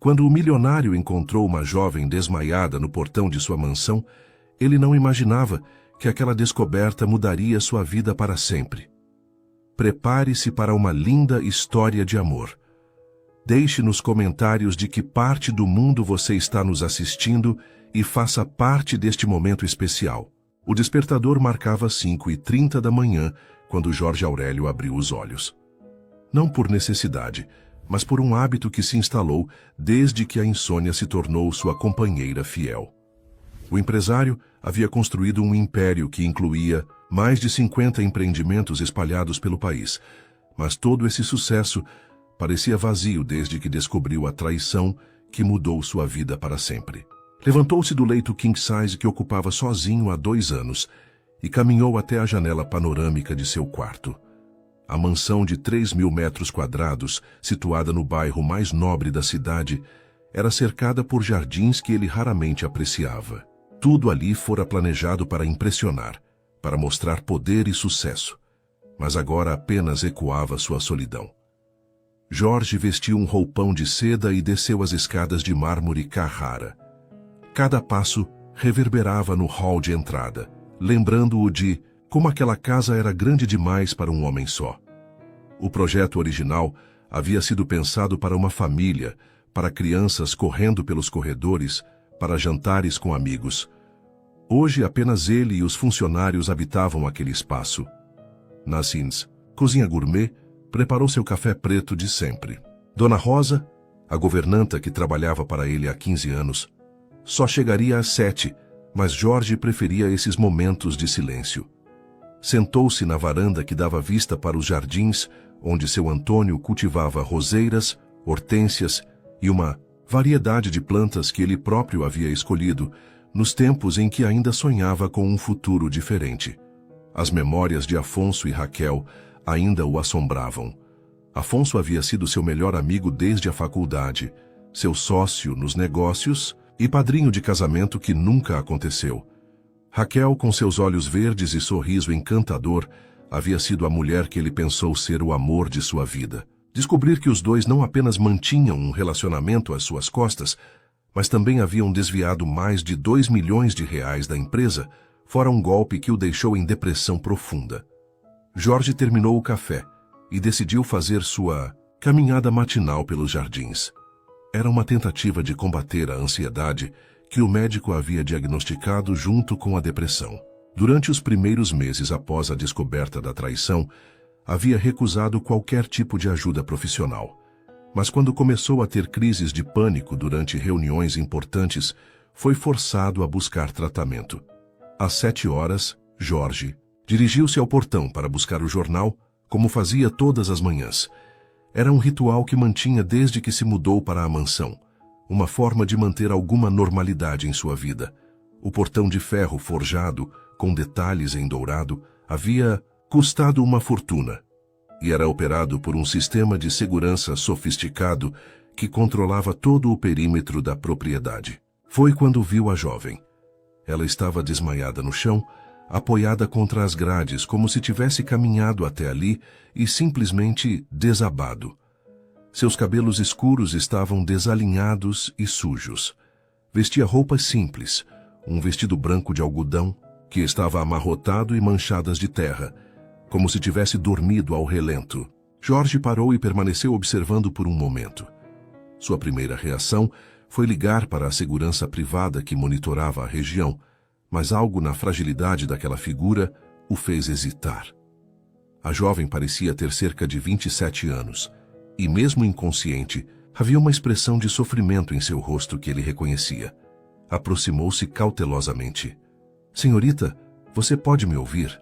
Quando o milionário encontrou uma jovem desmaiada no portão de sua mansão, ele não imaginava que aquela descoberta mudaria sua vida para sempre. Prepare-se para uma linda história de amor. Deixe nos comentários de que parte do mundo você está nos assistindo e faça parte deste momento especial. O despertador marcava 5h30 da manhã quando Jorge Aurélio abriu os olhos. Não por necessidade, mas por um hábito que se instalou desde que a insônia se tornou sua companheira fiel. O empresário havia construído um império que incluía mais de 50 empreendimentos espalhados pelo país, mas todo esse sucesso parecia vazio desde que descobriu a traição que mudou sua vida para sempre. Levantou-se do leito king size que ocupava sozinho há 2 anos e caminhou até a janela panorâmica de seu quarto. A mansão de 3.000 metros quadrados, situada no bairro mais nobre da cidade, era cercada por jardins que ele raramente apreciava. Tudo ali fora planejado para impressionar, para mostrar poder e sucesso, mas agora apenas ecoava sua solidão. Jorge vestiu um roupão de seda e desceu as escadas de mármore Carrara. Cada passo reverberava no hall de entrada, lembrando-o de como aquela casa era grande demais para um homem só. O projeto original havia sido pensado para uma família, para crianças correndo pelos corredores, para jantares com amigos. Hoje apenas ele e os funcionários habitavam aquele espaço. Nassins, cozinha gourmet, preparou seu café preto de sempre. Dona Rosa, a governanta que trabalhava para ele há 15 anos, só chegaria às 7, mas Jorge preferia esses momentos de silêncio. Sentou-se na varanda que dava vista para os jardins, onde seu Antônio cultivava roseiras, hortênsias e uma variedade de plantas que ele próprio havia escolhido, nos tempos em que ainda sonhava com um futuro diferente. As memórias de Afonso e Raquel ainda o assombravam. Afonso havia sido seu melhor amigo desde a faculdade, seu sócio nos negócios e padrinho de casamento que nunca aconteceu. Raquel, com seus olhos verdes e sorriso encantador, havia sido a mulher que ele pensou ser o amor de sua vida. Descobrir que os dois não apenas mantinham um relacionamento às suas costas, mas também haviam desviado mais de 2 milhões de reais da empresa, fora um golpe que o deixou em depressão profunda. Jorge terminou o café e decidiu fazer sua caminhada matinal pelos jardins. Era uma tentativa de combater a ansiedade que o médico havia diagnosticado junto com a depressão. Durante os primeiros meses após a descoberta da traição, havia recusado qualquer tipo de ajuda profissional. Mas quando começou a ter crises de pânico durante reuniões importantes, foi forçado a buscar tratamento. Às 7 horas, Jorge dirigiu-se ao portão para buscar o jornal, como fazia todas as manhãs. Era um ritual que mantinha desde que se mudou para a mansão, uma forma de manter alguma normalidade em sua vida. O portão de ferro forjado, com detalhes em dourado, havia custado uma fortuna, e era operado por um sistema de segurança sofisticado que controlava todo o perímetro da propriedade. Foi quando viu a jovem. Ela estava desmaiada no chão, apoiada contra as grades, como se tivesse caminhado até ali e simplesmente desabado. Seus cabelos escuros estavam desalinhados e sujos. Vestia roupas simples, um vestido branco de algodão, que estava amarrotado e manchadas de terra, como se tivesse dormido ao relento. Jorge parou e permaneceu observando por um momento. Sua primeira reação foi ligar para a segurança privada que monitorava a região, mas algo na fragilidade daquela figura o fez hesitar. A jovem parecia ter cerca de 27 anos, e mesmo inconsciente, havia uma expressão de sofrimento em seu rosto que ele reconhecia. Aproximou-se cautelosamente. "Senhorita, você pode me ouvir?"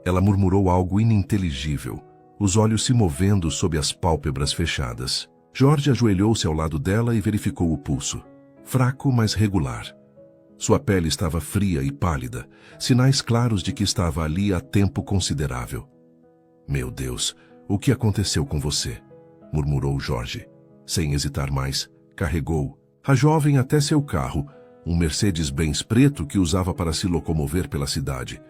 Ela murmurou algo ininteligível, os olhos se movendo sob as pálpebras fechadas. Jorge ajoelhou-se ao lado dela e verificou o pulso. Fraco, mas regular. Sua pele estava fria e pálida, sinais claros de que estava ali há tempo considerável. "Meu Deus, o que aconteceu com você?" murmurou Jorge. Sem hesitar mais, carregou a jovem até seu carro, um Mercedes-Benz preto que usava para se locomover pela cidade.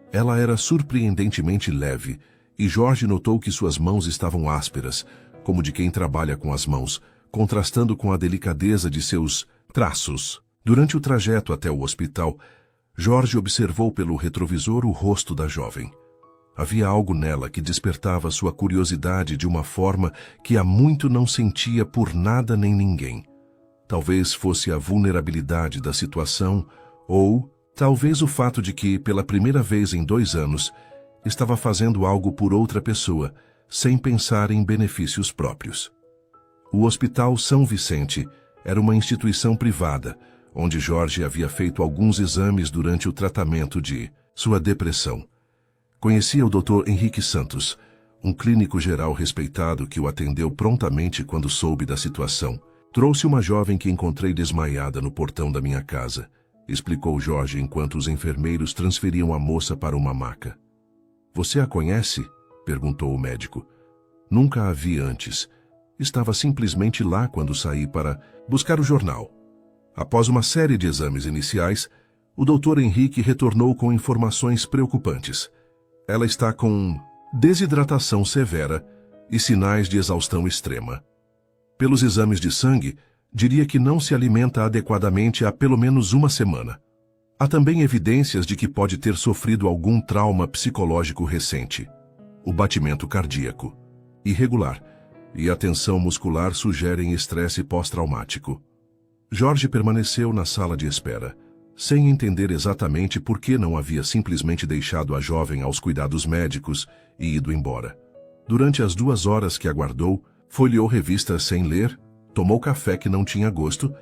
Ela era surpreendentemente leve, e Jorge notou que suas mãos estavam ásperas, como de quem trabalha com as mãos, contrastando com a delicadeza de seus traços. Durante o trajeto até o hospital, Jorge observou pelo retrovisor o rosto da jovem. Havia algo nela que despertava sua curiosidade de uma forma que há muito não sentia por nada nem ninguém. Talvez fosse a vulnerabilidade da situação ou, talvez o fato de que, pela primeira vez em 2 anos, estava fazendo algo por outra pessoa, sem pensar em benefícios próprios. O Hospital São Vicente era uma instituição privada, onde Jorge havia feito alguns exames durante o tratamento de sua depressão. Conhecia o Dr. Henrique Santos, um clínico geral respeitado que o atendeu prontamente quando soube da situação. Trouxe uma jovem que encontrei desmaiada no portão da minha casa, explicou Jorge enquanto os enfermeiros transferiam a moça para uma maca. Você a conhece? Perguntou o médico. Nunca a vi antes. Estava simplesmente lá quando saí para buscar o jornal. Após uma série de exames iniciais, o Dr. Henrique retornou com informações preocupantes. Ela está com desidratação severa e sinais de exaustão extrema. Pelos exames de sangue, diria que não se alimenta adequadamente há pelo menos 1 semana. Há também evidências de que pode ter sofrido algum trauma psicológico recente. O batimento cardíaco, irregular, e a tensão muscular sugerem estresse pós-traumático. Jorge permaneceu na sala de espera, sem entender exatamente por que não havia simplesmente deixado a jovem aos cuidados médicos e ido embora. Durante as 2 horas que aguardou, folheou revistas sem ler, tomou café que não tinha gosto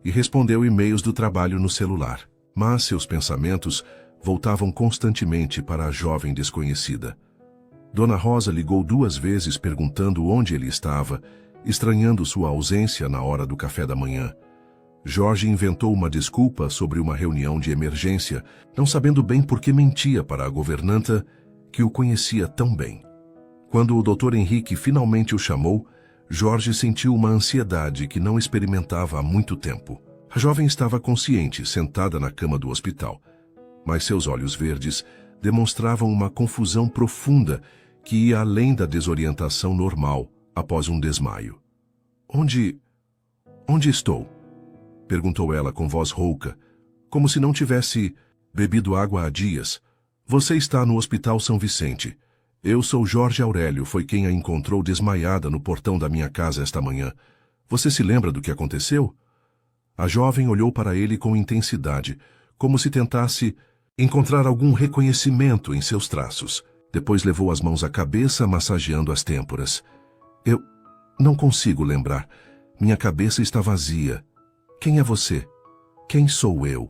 e respondeu e-mails do trabalho no celular. Mas seus pensamentos voltavam constantemente para a jovem desconhecida. Dona Rosa ligou 2 vezes perguntando onde ele estava, estranhando sua ausência na hora do café da manhã. Jorge inventou uma desculpa sobre uma reunião de emergência, não sabendo bem por que mentia para a governanta, que o conhecia tão bem. Quando o Dr. Henrique finalmente o chamou, Jorge sentiu uma ansiedade que não experimentava há muito tempo. A jovem estava consciente, sentada na cama do hospital, mas seus olhos verdes demonstravam uma confusão profunda que ia além da desorientação normal após um desmaio. Onde estou? Perguntou ela com voz rouca, como se não tivesse bebido água há dias. Você está no Hospital São Vicente. Eu sou Jorge Aurélio, foi quem a encontrou desmaiada no portão da minha casa esta manhã. Você se lembra do que aconteceu? A jovem olhou para ele com intensidade, como se tentasse encontrar algum reconhecimento em seus traços. Depois levou as mãos à cabeça, massageando as têmporas. Eu não consigo lembrar. Minha cabeça está vazia. Quem é você? Quem sou eu?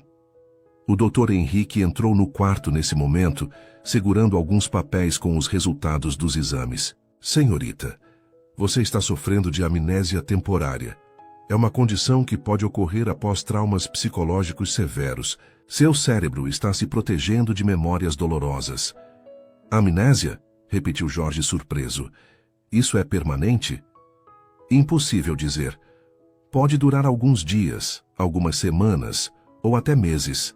O Dr. Henrique entrou no quarto nesse momento, segurando alguns papéis com os resultados dos exames. Senhorita, você está sofrendo de amnésia temporária. É uma condição que pode ocorrer após traumas psicológicos severos. Seu cérebro está se protegendo de memórias dolorosas. Amnésia? Repetiu Jorge surpreso. Isso é permanente? Impossível dizer. Pode durar alguns dias, algumas semanas ou até meses.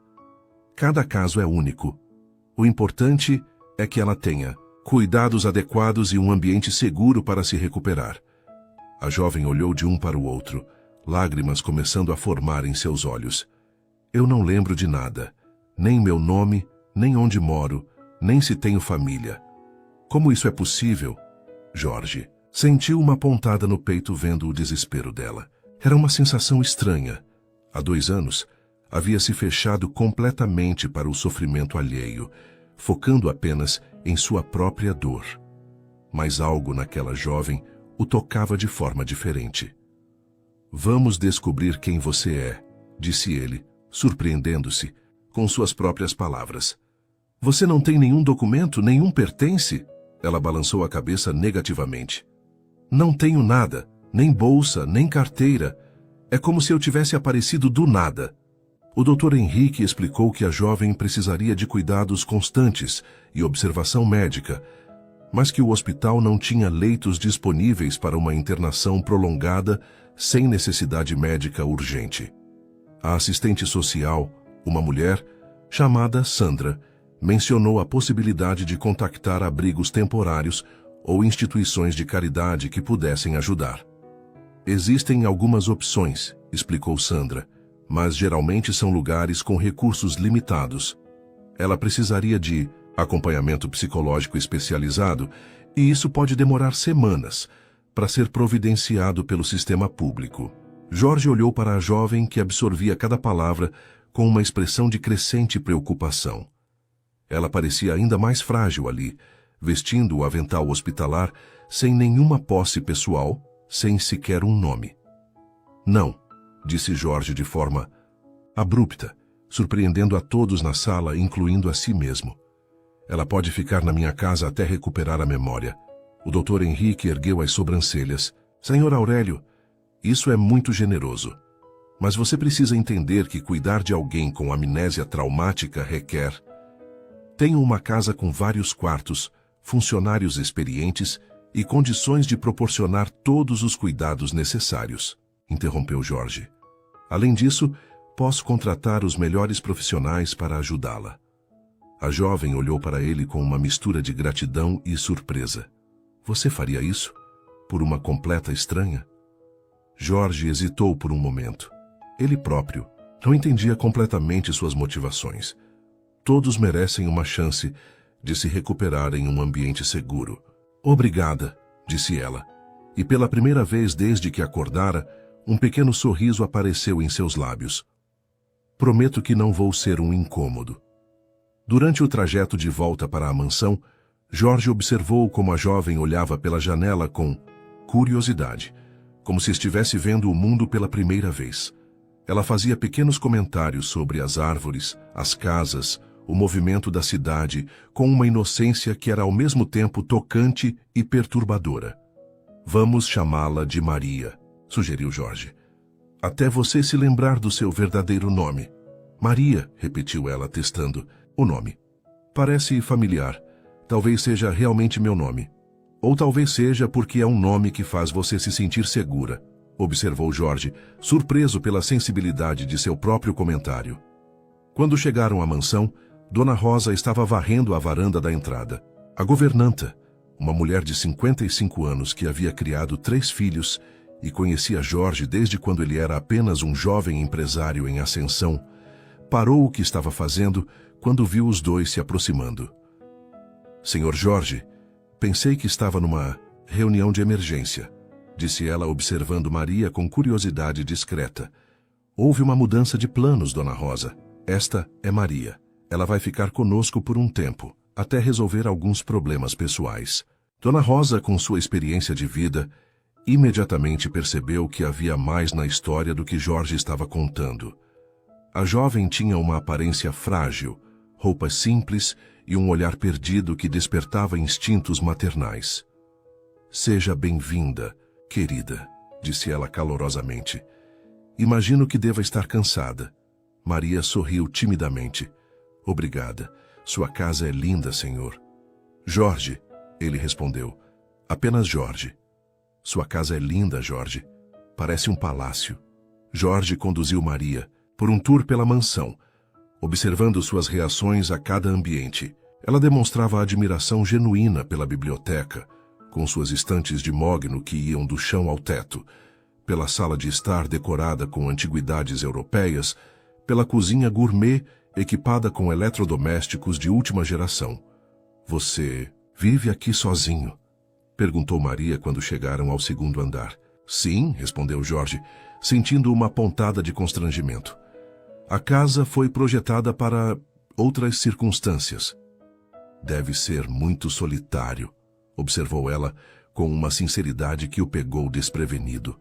Cada caso é único. O importante é que ela tenha cuidados adequados e um ambiente seguro para se recuperar. A jovem olhou de um para o outro, lágrimas começando a formar em seus olhos. Eu não lembro de nada, nem meu nome, nem onde moro, nem se tenho família. Como isso é possível? Jorge sentiu uma pontada no peito vendo o desespero dela. Era uma sensação estranha. Há 2 anos, havia se fechado completamente para o sofrimento alheio, focando apenas em sua própria dor. Mas algo naquela jovem o tocava de forma diferente. Vamos descobrir quem você é, disse ele, surpreendendo-se, com suas próprias palavras. Você não tem nenhum documento, nenhum pertence? Ela balançou a cabeça negativamente. Não tenho nada. Nem bolsa, nem carteira. É como se eu tivesse aparecido do nada. O Dr. Henrique explicou que a jovem precisaria de cuidados constantes e observação médica, mas que o hospital não tinha leitos disponíveis para uma internação prolongada sem necessidade médica urgente. A assistente social, uma mulher, chamada Sandra, mencionou a possibilidade de contactar abrigos temporários ou instituições de caridade que pudessem ajudar. Existem algumas opções, explicou Sandra, mas geralmente são lugares com recursos limitados. Ela precisaria de acompanhamento psicológico especializado e isso pode demorar semanas para ser providenciado pelo sistema público. Jorge olhou para a jovem que absorvia cada palavra com uma expressão de crescente preocupação. Ela parecia ainda mais frágil ali, vestindo o avental hospitalar sem nenhuma posse pessoal, sem sequer um nome. Não, disse Jorge de forma abrupta, surpreendendo a todos na sala, incluindo a si mesmo. Ela pode ficar na minha casa até recuperar a memória. O Dr. Henrique ergueu as sobrancelhas. Senhor Aurélio, isso é muito generoso. Mas você precisa entender que cuidar de alguém com amnésia traumática requer... Tenho uma casa com vários quartos, funcionários experientes e condições de proporcionar todos os cuidados necessários, interrompeu Jorge. Além disso, posso contratar os melhores profissionais para ajudá-la. A jovem olhou para ele com uma mistura de gratidão e surpresa. Você faria isso? Por uma completa estranha? Jorge hesitou por um momento. Ele próprio não entendia completamente suas motivações. Todos merecem uma chance de se recuperar em um ambiente seguro. Obrigada, disse ela. E pela primeira vez desde que acordara, um pequeno sorriso apareceu em seus lábios. Prometo que não vou ser um incômodo. Durante o trajeto de volta para a mansão, Jorge observou como a jovem olhava pela janela com curiosidade, como se estivesse vendo o mundo pela primeira vez. Ela fazia pequenos comentários sobre as árvores, as casas, o movimento da cidade, com uma inocência que era ao mesmo tempo tocante e perturbadora. Vamos chamá-la de Maria, sugeriu Jorge. Até você se lembrar do seu verdadeiro nome. Maria, repetiu ela, testando o nome. Parece familiar. Talvez seja realmente meu nome. Ou talvez seja porque é um nome que faz você se sentir segura, observou Jorge, surpreso pela sensibilidade de seu próprio comentário. Quando chegaram à mansão, Dona Rosa estava varrendo a varanda da entrada. A governanta, uma mulher de 55 anos que havia criado 3 filhos e conhecia Jorge desde quando ele era apenas um jovem empresário em ascensão, parou o que estava fazendo quando viu os dois se aproximando. Senhor Jorge, pensei que estava numa reunião de emergência, disse ela observando Maria com curiosidade discreta. Houve uma mudança de planos, Dona Rosa. Esta é Maria. Ela vai ficar conosco por um tempo, até resolver alguns problemas pessoais. Dona Rosa, com sua experiência de vida, imediatamente percebeu que havia mais na história do que Jorge estava contando. A jovem tinha uma aparência frágil, roupas simples e um olhar perdido que despertava instintos maternais. Seja bem-vinda, querida, disse ela calorosamente. Imagino que deva estar cansada. Maria sorriu timidamente. Obrigada. Sua casa é linda, senhor. Jorge, ele respondeu. Apenas Jorge. Sua casa é linda, Jorge. Parece um palácio. Jorge conduziu Maria por um tour pela mansão, observando suas reações a cada ambiente. Ela demonstrava admiração genuína pela biblioteca, com suas estantes de mogno que iam do chão ao teto, pela sala de estar decorada com antiguidades europeias, pela cozinha gourmet equipada com eletrodomésticos de última geração. Você vive aqui sozinho? Perguntou Maria quando chegaram ao segundo andar. Sim, respondeu Jorge, sentindo uma pontada de constrangimento. A casa foi projetada para outras circunstâncias. Deve ser muito solitário, observou ela com uma sinceridade que o pegou desprevenido.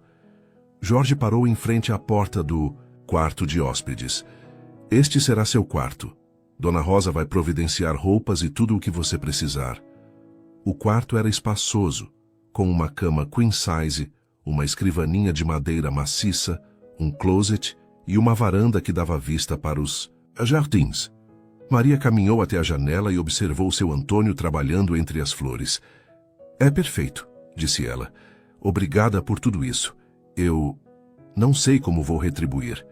Jorge parou em frente à porta do quarto de hóspedes. Este será seu quarto. Dona Rosa vai providenciar roupas e tudo o que você precisar. O quarto era espaçoso, com uma cama queen size, uma escrivaninha de madeira maciça, um closet e uma varanda que dava vista para os jardins. Maria caminhou até a janela e observou seu Antônio trabalhando entre as flores. É perfeito, disse ela. Obrigada por tudo isso. Eu não sei como vou retribuir.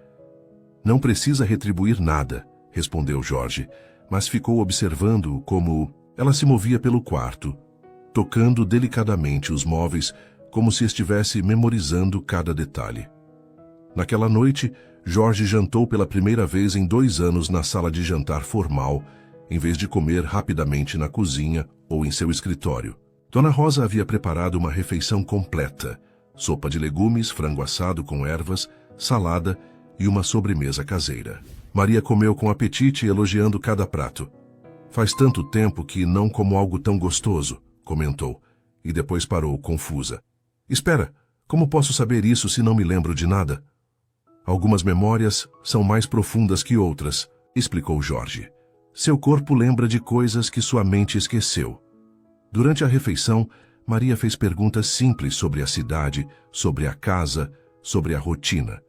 Não precisa retribuir nada, respondeu Jorge, mas ficou observando como ela se movia pelo quarto, tocando delicadamente os móveis como se estivesse memorizando cada detalhe. Naquela noite, Jorge jantou pela primeira vez em 2 anos na sala de jantar formal, em vez de comer rapidamente na cozinha ou em seu escritório. Dona Rosa havia preparado uma refeição completa: sopa de legumes, frango assado com ervas, salada e uma sobremesa caseira. Maria comeu com apetite, elogiando cada prato. "Faz tanto tempo que não como algo tão gostoso", comentou, e depois parou, confusa. "Espera, como posso saber isso se não me lembro de nada?" "Algumas memórias são mais profundas que outras", explicou Jorge. "Seu corpo lembra de coisas que sua mente esqueceu." Durante a refeição, Maria fez perguntas simples sobre a cidade, sobre a casa, sobre a rotina.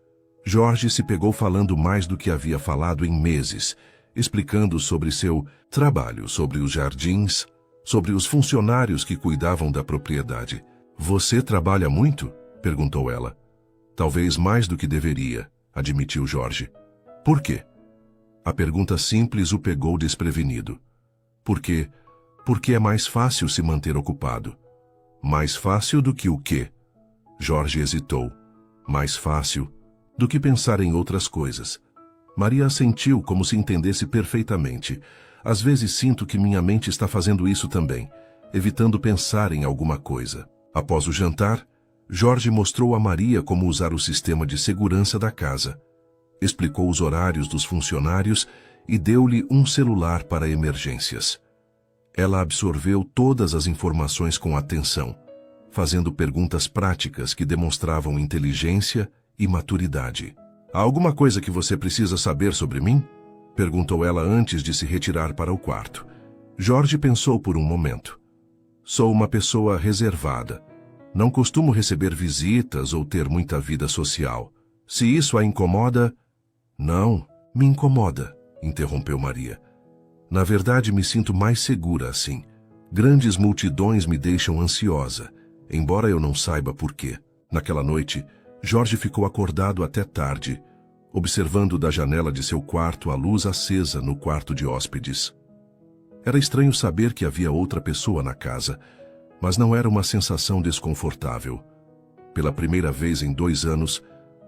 Jorge se pegou falando mais do que havia falado em meses, explicando sobre seu trabalho, sobre os jardins, sobre os funcionários que cuidavam da propriedade. "Você trabalha muito?" perguntou ela. "Talvez mais do que deveria", admitiu Jorge. "Por quê?" A pergunta simples o pegou desprevenido. Porque é mais fácil se manter ocupado." "Mais fácil do que o quê?" Jorge hesitou. "Mais fácil do que pensar em outras coisas." Maria assentiu como se entendesse perfeitamente. "Às vezes sinto que minha mente está fazendo isso também, evitando pensar em alguma coisa." Após o jantar, Jorge mostrou a Maria como usar o sistema de segurança da casa. Explicou os horários dos funcionários e deu-lhe um celular para emergências. Ela absorveu todas as informações com atenção, fazendo perguntas práticas que demonstravam inteligência e maturidade. "Há alguma coisa que você precisa saber sobre mim?" perguntou ela antes de se retirar para o quarto. Jorge pensou por um momento. "Sou uma pessoa reservada. Não costumo receber visitas ou ter muita vida social. Se isso a incomoda..." "Não, me incomoda", interrompeu Maria. "Na verdade, me sinto mais segura assim. Grandes multidões me deixam ansiosa, embora eu não saiba por quê." Naquela noite, Jorge ficou acordado até tarde, observando da janela de seu quarto a luz acesa no quarto de hóspedes. Era estranho saber que havia outra pessoa na casa, mas não era uma sensação desconfortável. Pela primeira vez em 2 anos,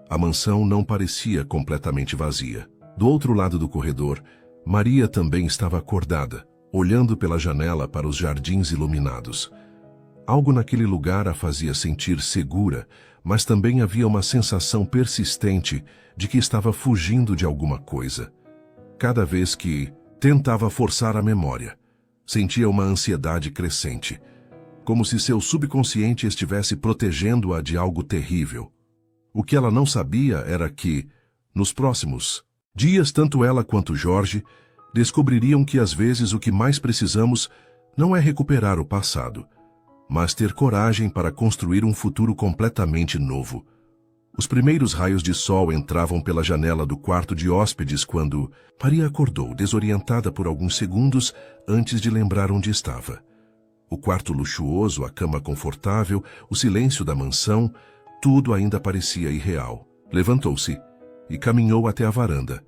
a mansão não parecia completamente vazia. Do outro lado do corredor, Maria também estava acordada, olhando pela janela para os jardins iluminados. Algo naquele lugar a fazia sentir segura, mas também havia uma sensação persistente de que estava fugindo de alguma coisa. Cada vez que tentava forçar a memória, sentia uma ansiedade crescente, como se seu subconsciente estivesse protegendo-a de algo terrível. O que ela não sabia era que, nos próximos dias, tanto ela quanto Jorge descobririam que às vezes o que mais precisamos não é recuperar o passado, mas ter coragem para construir um futuro completamente novo. Os primeiros raios de sol entravam pela janela do quarto de hóspedes quando Maria acordou, desorientada por alguns segundos antes de lembrar onde estava. O quarto luxuoso, a cama confortável, o silêncio da mansão, tudo ainda parecia irreal. Levantou-se e caminhou até a varanda,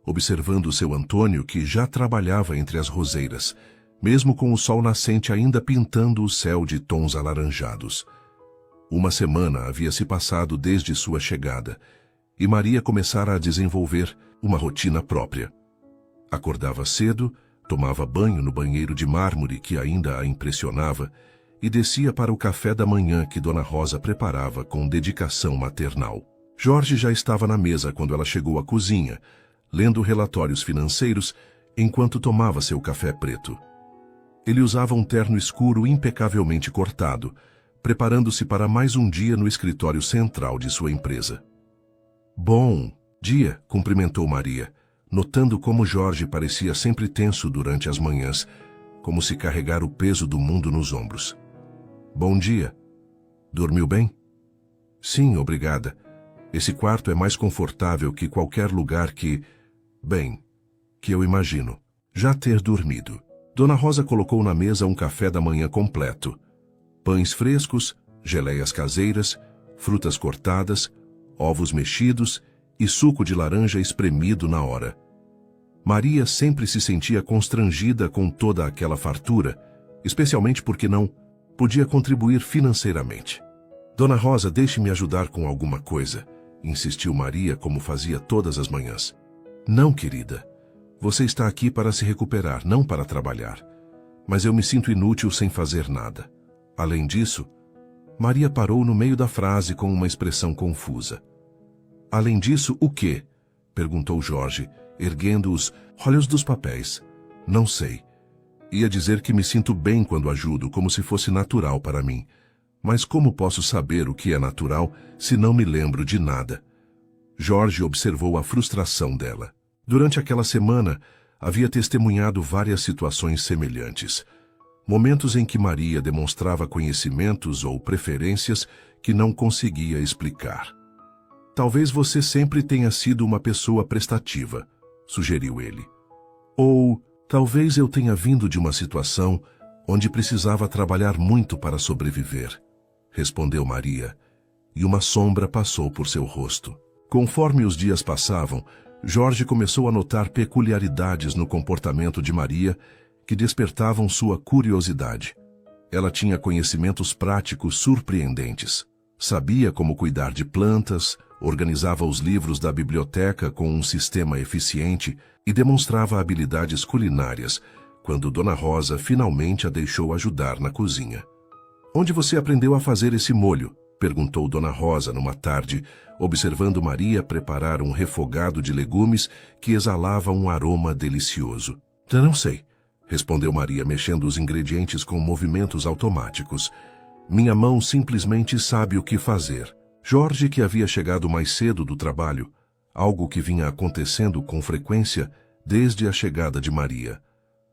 observando seu Antônio, que já trabalhava entre as roseiras, mesmo com o sol nascente ainda pintando o céu de tons alaranjados. Uma semana havia se passado desde sua chegada, e Maria começara a desenvolver uma rotina própria. Acordava cedo, tomava banho no banheiro de mármore que ainda a impressionava e descia para o café da manhã que Dona Rosa preparava com dedicação maternal. Jorge já estava na mesa quando ela chegou à cozinha, lendo relatórios financeiros enquanto tomava seu café preto. Ele usava um terno escuro impecavelmente cortado, preparando-se para mais um dia no escritório central de sua empresa. "Bom dia", cumprimentou Maria, notando como Jorge parecia sempre tenso durante as manhãs, como se carregar o peso do mundo nos ombros. "Bom dia. Dormiu bem?" "Sim, obrigada. Esse quarto é mais confortável que qualquer lugar que eu imagino. Já ter dormido." Dona Rosa colocou na mesa um café da manhã completo. Pães frescos, geleias caseiras, frutas cortadas, ovos mexidos e suco de laranja espremido na hora. Maria sempre se sentia constrangida com toda aquela fartura, especialmente porque não podia contribuir financeiramente. Dona Rosa, deixe-me ajudar com alguma coisa, insistiu Maria como fazia todas as manhãs. Não, querida. Você está aqui para se recuperar, não para trabalhar. Mas eu me sinto inútil sem fazer nada. Além disso, Maria parou no meio da frase com uma expressão confusa. Além disso, o quê? Perguntou Jorge, erguendo os olhos dos papéis. Não sei. Ia dizer que me sinto bem quando ajudo, como se fosse natural para mim. Mas como posso saber o que é natural se não me lembro de nada? Jorge observou a frustração dela. Durante aquela semana, havia testemunhado várias situações semelhantes. Momentos em que Maria demonstrava conhecimentos ou preferências que não conseguia explicar. Talvez você sempre tenha sido uma pessoa prestativa, sugeriu ele. Ou talvez eu tenha vindo de uma situação onde precisava trabalhar muito para sobreviver, respondeu Maria, e uma sombra passou por seu rosto. Conforme os dias passavam, Jorge começou a notar peculiaridades no comportamento de Maria que despertavam sua curiosidade. Ela tinha conhecimentos práticos surpreendentes. Sabia como cuidar de plantas, organizava os livros da biblioteca com um sistema eficiente e demonstrava habilidades culinárias, quando Dona Rosa finalmente a deixou ajudar na cozinha. Onde você aprendeu a fazer esse molho? Perguntou Dona Rosa numa tarde, observando Maria preparar um refogado de legumes que exalava um aroma delicioso. Não sei, respondeu Maria, mexendo os ingredientes com movimentos automáticos. Minha mão simplesmente sabe o que fazer. Jorge, que havia chegado mais cedo do trabalho, algo que vinha acontecendo com frequência desde a chegada de Maria,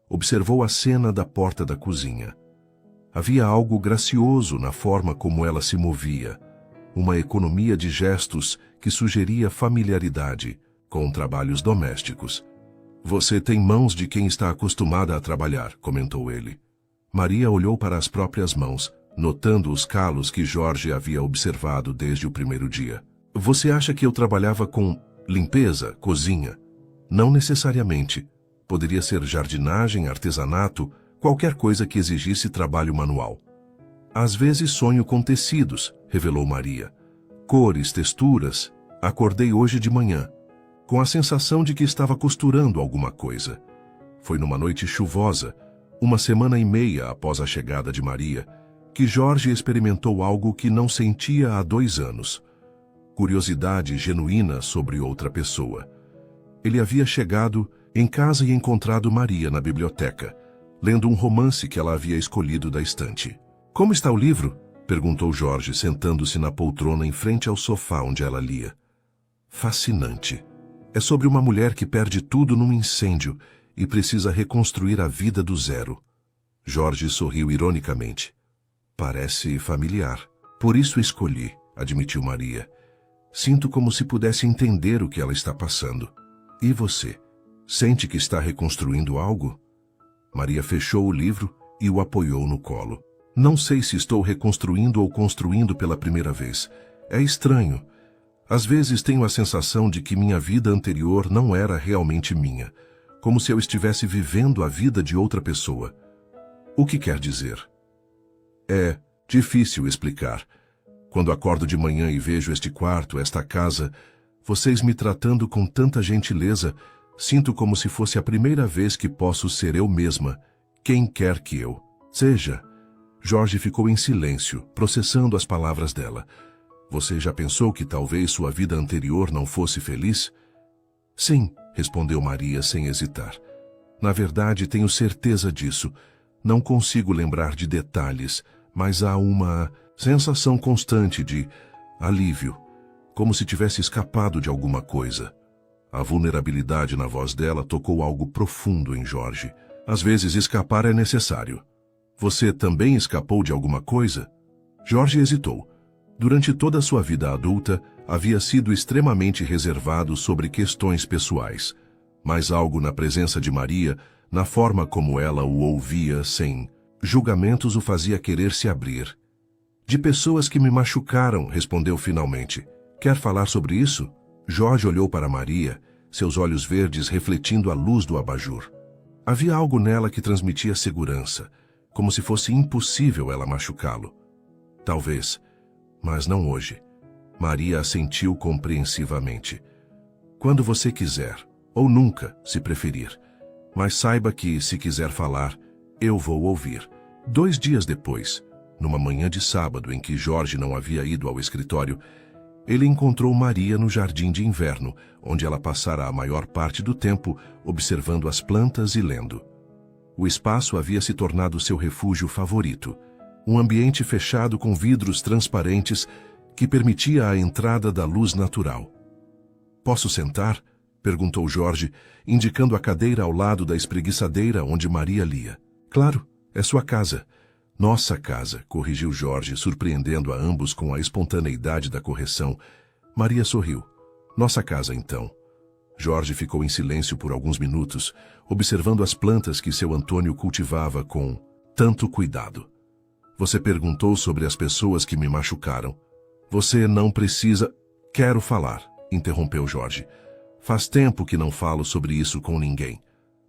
observou a cena da porta da cozinha. Havia algo gracioso na forma como ela se movia, uma economia de gestos que sugeria familiaridade com trabalhos domésticos. Você tem mãos de quem está acostumada a trabalhar, comentou ele. Maria olhou para as próprias mãos, notando os calos que Jorge havia observado desde o primeiro dia. Você acha que eu trabalhava com limpeza, cozinha? Não necessariamente. Poderia ser jardinagem, artesanato, qualquer coisa que exigisse trabalho manual. Às vezes sonho com tecidos, revelou Maria. Cores, texturas. Acordei hoje de manhã, com a sensação de que estava costurando alguma coisa. Foi numa noite chuvosa, uma semana e meia após a chegada de Maria, que Jorge experimentou algo que não sentia há 2 anos. Curiosidade genuína sobre outra pessoa. Ele havia chegado em casa e encontrado Maria na biblioteca, lendo um romance que ela havia escolhido da estante. Como está o livro? Perguntou Jorge, sentando-se na poltrona em frente ao sofá onde ela lia. Fascinante. É sobre uma mulher que perde tudo num incêndio e precisa reconstruir a vida do zero. Jorge sorriu ironicamente. Parece familiar. Por isso escolhi, admitiu Maria. Sinto como se pudesse entender o que ela está passando. E você? Sente que está reconstruindo algo? Maria fechou o livro e o apoiou no colo. Não sei se estou reconstruindo ou construindo pela primeira vez. É estranho. Às vezes tenho a sensação de que minha vida anterior não era realmente minha, como se eu estivesse vivendo a vida de outra pessoa. O que quer dizer? É difícil explicar. Quando acordo de manhã e vejo este quarto, esta casa, vocês me tratando com tanta gentileza, sinto como se fosse a primeira vez que posso ser eu mesma, quem quer que eu seja. Jorge ficou em silêncio, processando as palavras dela. Você já pensou que talvez sua vida anterior não fosse feliz? Sim, respondeu Maria sem hesitar. Na verdade, tenho certeza disso. Não consigo lembrar de detalhes, mas há uma sensação constante de alívio, como se tivesse escapado de alguma coisa. A vulnerabilidade na voz dela tocou algo profundo em Jorge. Às vezes escapar é necessário. Você também escapou de alguma coisa? Jorge hesitou. Durante toda a sua vida adulta, havia sido extremamente reservado sobre questões pessoais, mas algo na presença de Maria, na forma como ela o ouvia sem julgamentos, o fazia querer se abrir. De pessoas que me machucaram, respondeu finalmente. Quer falar sobre isso? Jorge olhou para Maria, seus olhos verdes refletindo a luz do abajur. Havia algo nela que transmitia segurança, como se fosse impossível ela machucá-lo. Talvez. mas não hoje. Maria assentiu compreensivamente. Quando você quiser, ou nunca, se preferir. Mas saiba que, se quiser falar, eu vou ouvir. 2 dias depois, numa manhã de sábado em que Jorge não havia ido ao escritório, ele encontrou Maria no jardim de inverno, onde ela passara a maior parte do tempo observando as plantas e lendo. O espaço havia se tornado seu refúgio favorito, um ambiente fechado com vidros transparentes que permitia a entrada da luz natural. "Posso sentar?" perguntou Jorge, indicando a cadeira ao lado da espreguiçadeira onde Maria lia. "Claro, é sua casa." "Nossa casa", corrigiu Jorge, surpreendendo a ambos com a espontaneidade da correção. Maria sorriu. "Nossa casa, então." Jorge ficou em silêncio por alguns minutos, observando as plantas que seu Antônio cultivava com tanto cuidado. "Você perguntou sobre as pessoas que me machucaram. Você não precisa..." "Quero falar", interrompeu Jorge. "Faz tempo que não falo sobre isso com ninguém.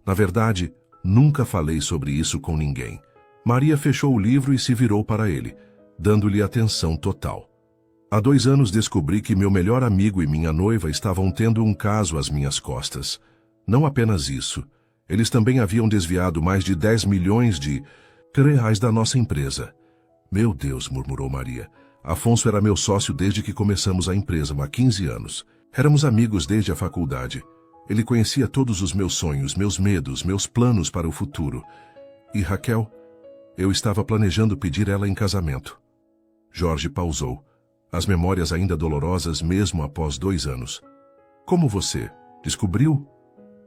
Na verdade, nunca falei sobre isso com ninguém." Maria fechou o livro e se virou para ele, dando-lhe atenção total. "Há 2 anos descobri que meu melhor amigo e minha noiva estavam tendo um caso às minhas costas. Não apenas isso, eles também haviam desviado mais de 10 milhões de reais da nossa empresa." "Meu Deus", murmurou Maria. "Afonso era meu sócio desde que começamos a empresa, há 15 anos. Éramos amigos desde a faculdade. Ele conhecia todos os meus sonhos, meus medos, meus planos para o futuro. E Raquel? Eu estava planejando pedir ela em casamento." Jorge pausou, as memórias ainda dolorosas mesmo após 2 anos. "Como você? Descobriu?"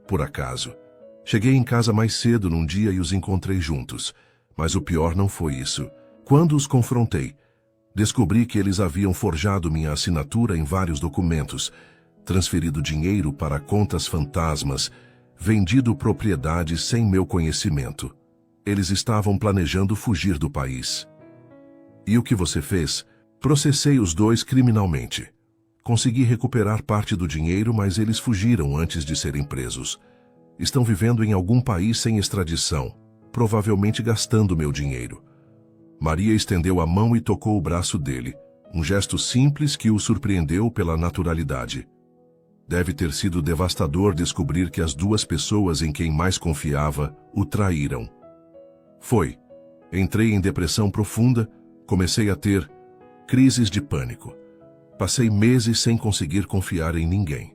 "Por acaso. Cheguei em casa mais cedo num dia e os encontrei juntos. Mas o pior não foi isso. Quando os confrontei, descobri que eles haviam forjado minha assinatura em vários documentos, transferido dinheiro para contas fantasmas, vendido propriedades sem meu conhecimento. Eles estavam planejando fugir do país." "E o que você fez?" "Processei os 2 criminalmente. Consegui recuperar parte do dinheiro, mas eles fugiram antes de serem presos. Estão vivendo em algum país sem extradição, provavelmente gastando meu dinheiro." Maria estendeu a mão e tocou o braço dele, um gesto simples que o surpreendeu pela naturalidade. Deve ter sido devastador descobrir que as 2 pessoas em quem mais confiava o traíram. "Foi. Entrei em depressão profunda, comecei a ter crises de pânico. Passei meses sem conseguir confiar em ninguém.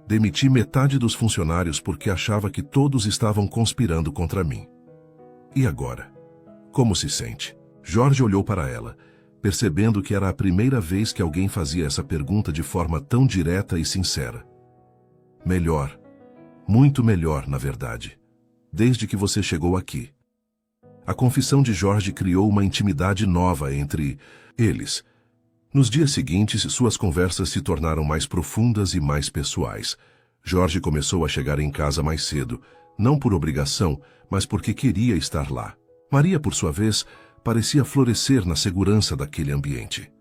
Demiti metade dos funcionários porque achava que todos estavam conspirando contra mim." "E agora? Como se sente?" Jorge olhou para ela, percebendo que era a primeira vez que alguém fazia essa pergunta de forma tão direta e sincera. "Melhor. Muito melhor, na verdade. Desde que você chegou aqui." A confissão de Jorge criou uma intimidade nova entre eles. Nos dias seguintes, suas conversas se tornaram mais profundas e mais pessoais. Jorge começou a chegar em casa mais cedo, não por obrigação, mas porque queria estar lá. Maria, por sua vez, parecia florescer na segurança daquele ambiente.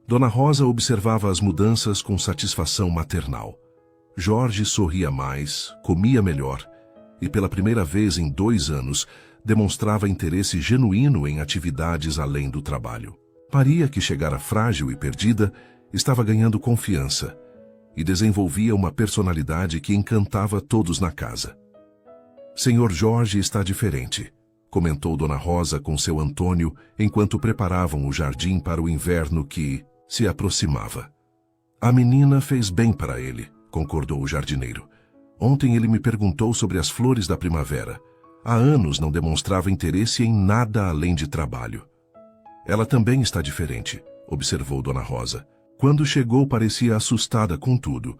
Dona Rosa observava as mudanças com satisfação maternal. Jorge sorria mais, comia melhor, e pela primeira vez em 2 anos, demonstrava interesse genuíno em atividades além do trabalho. Maria, que chegara frágil e perdida, estava ganhando confiança e desenvolvia uma personalidade que encantava todos na casa. "Senhor Jorge está diferente", comentou Dona Rosa com seu Antônio enquanto preparavam o jardim para o inverno que se aproximava. "A menina fez bem para ele", concordou o jardineiro. "Ontem ele me perguntou sobre as flores da primavera. Há anos não demonstrava interesse em nada além de trabalho." "Ela também está diferente", observou Dona Rosa. "Quando chegou parecia assustada com tudo.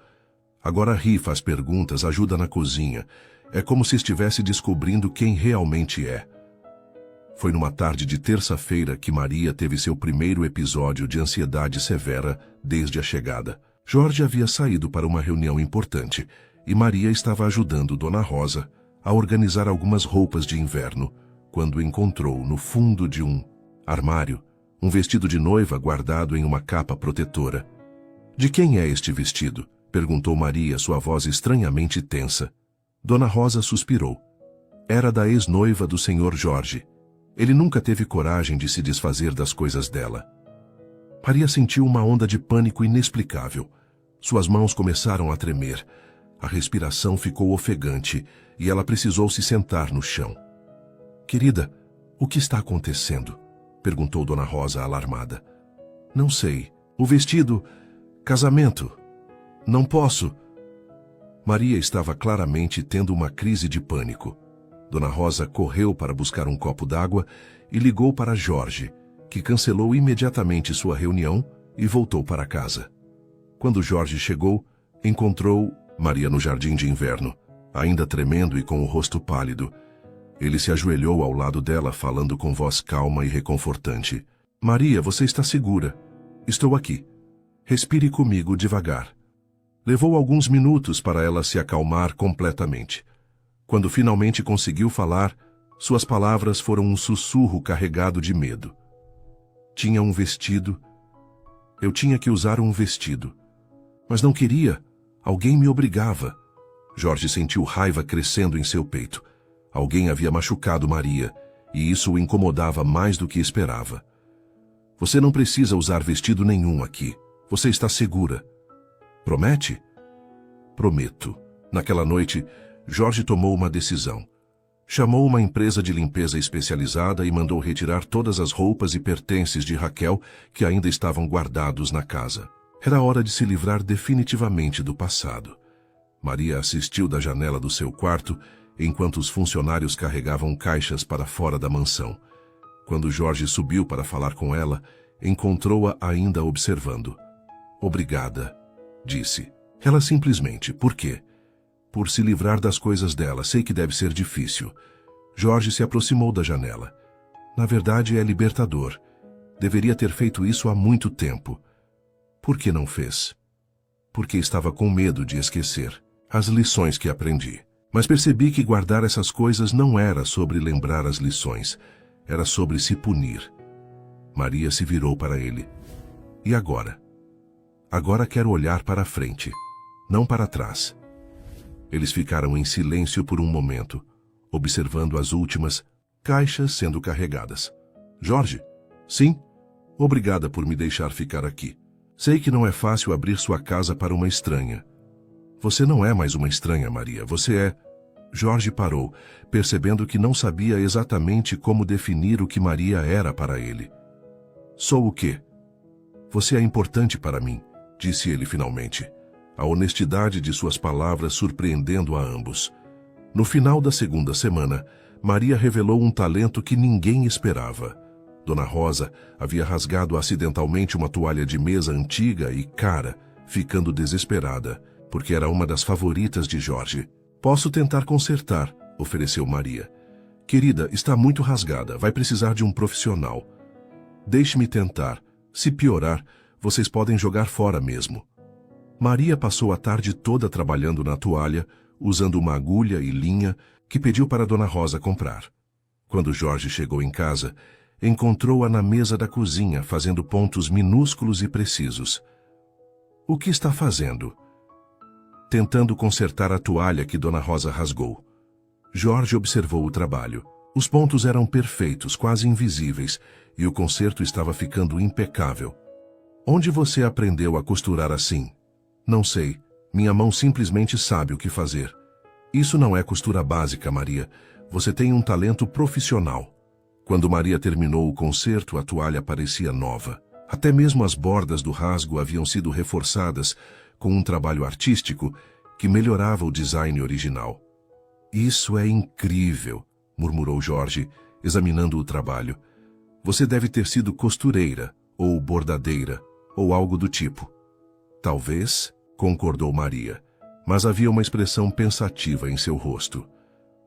Agora ri, faz perguntas, ajuda na cozinha. É como se estivesse descobrindo quem realmente é." Foi numa tarde de terça-feira que Maria teve seu primeiro episódio de ansiedade severa desde a chegada. Jorge havia saído para uma reunião importante e Maria estava ajudando Dona Rosa a organizar algumas roupas de inverno, quando encontrou no fundo de um armário um vestido de noiva guardado em uma capa protetora. "De quem é este vestido?" perguntou Maria, sua voz estranhamente tensa. Dona Rosa suspirou. Era da ex-noiva do Sr. Jorge. Ele nunca teve coragem de se desfazer das coisas dela. Maria sentiu uma onda de pânico inexplicável. Suas mãos começaram a tremer. A respiração ficou ofegante e ela precisou se sentar no chão. Querida, o que está acontecendo? Perguntou Dona Rosa, alarmada. Não sei. O vestido... Casamento. Não posso. Maria estava claramente tendo uma crise de pânico. Dona Rosa correu para buscar um copo d'água e ligou para Jorge, que cancelou imediatamente sua reunião e voltou para casa. Quando Jorge chegou, encontrou Maria no jardim de inverno, ainda tremendo e com o rosto pálido. Ele se ajoelhou ao lado dela, falando com voz calma e reconfortante. Maria, você está segura. Estou aqui. Respire comigo devagar. Levou alguns minutos para ela se acalmar completamente. Quando finalmente conseguiu falar, suas palavras foram um sussurro carregado de medo. Tinha um vestido. Eu tinha que usar um vestido. Mas não queria. Alguém me obrigava. Jorge sentiu raiva crescendo em seu peito. Alguém havia machucado Maria, e isso o incomodava mais do que esperava. Você não precisa usar vestido nenhum aqui. Você está segura. Promete? Prometo. Naquela noite, Jorge tomou uma decisão. Chamou uma empresa de limpeza especializada e mandou retirar todas as roupas e pertences de Raquel que ainda estavam guardados na casa. Era hora de se livrar definitivamente do passado. Maria assistiu da janela do seu quarto enquanto os funcionários carregavam caixas para fora da mansão. Quando Jorge subiu para falar com ela, encontrou-a ainda observando. Obrigada, disse. Ela simplesmente, por quê? Por se livrar das coisas dela, sei que deve ser difícil. Jorge se aproximou da janela. Na verdade, é libertador. Deveria ter feito isso há muito tempo. Por que não fez? Porque estava com medo de esquecer as lições que aprendi. Mas percebi que guardar essas coisas não era sobre lembrar as lições. Era sobre se punir. Maria se virou para ele. E agora? Agora quero olhar para a frente, não para trás. Eles ficaram em silêncio por um momento, observando as últimas caixas sendo carregadas. Jorge? Sim? Obrigada por me deixar ficar aqui. Sei que não é fácil abrir sua casa para uma estranha. Você não é mais uma estranha, Maria. Você é... Jorge parou, percebendo que não sabia exatamente como definir o que Maria era para ele. Sou o quê? Você é importante para mim, disse ele finalmente, a honestidade de suas palavras surpreendendo a ambos. No final da segunda semana, Maria revelou um talento que ninguém esperava. Dona Rosa havia rasgado acidentalmente uma toalha de mesa antiga e cara, ficando desesperada, porque era uma das favoritas de Jorge. Posso tentar consertar, ofereceu Maria. Querida, está muito rasgada, vai precisar de um profissional. Deixe-me tentar. Se piorar, vocês podem jogar fora mesmo. Maria passou a tarde toda trabalhando na toalha, usando uma agulha e linha que pediu para Dona Rosa comprar. Quando Jorge chegou em casa, encontrou-a na mesa da cozinha, fazendo pontos minúsculos e precisos. O que está fazendo? Tentando consertar a toalha que Dona Rosa rasgou. Jorge observou o trabalho. Os pontos eram perfeitos, quase invisíveis, e o conserto estava ficando impecável. Onde você aprendeu a costurar assim? Não sei. Minha mão simplesmente sabe o que fazer. Isso não é costura básica, Maria. Você tem um talento profissional. Quando Maria terminou o conserto, a toalha parecia nova. Até mesmo as bordas do rasgo haviam sido reforçadas com um trabalho artístico que melhorava o design original. Isso é incrível, murmurou Jorge, examinando o trabalho. Você deve ter sido costureira, ou bordadeira, ou algo do tipo. Talvez, concordou Maria, mas havia uma expressão pensativa em seu rosto.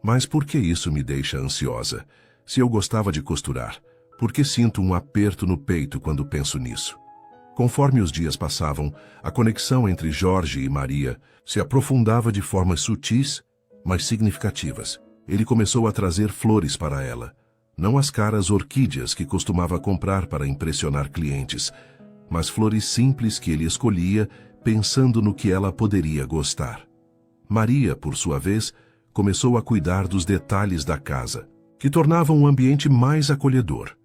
Mas por que isso me deixa ansiosa? Se eu gostava de costurar, por que sinto um aperto no peito quando penso nisso? Conforme os dias passavam, a conexão entre Jorge e Maria se aprofundava de formas sutis, mas significativas. Ele começou a trazer flores para ela, não as caras orquídeas que costumava comprar para impressionar clientes, mas flores simples que ele escolhia pensando no que ela poderia gostar. Maria, por sua vez, começou a cuidar dos detalhes da casa, que tornavam um ambiente mais acolhedor.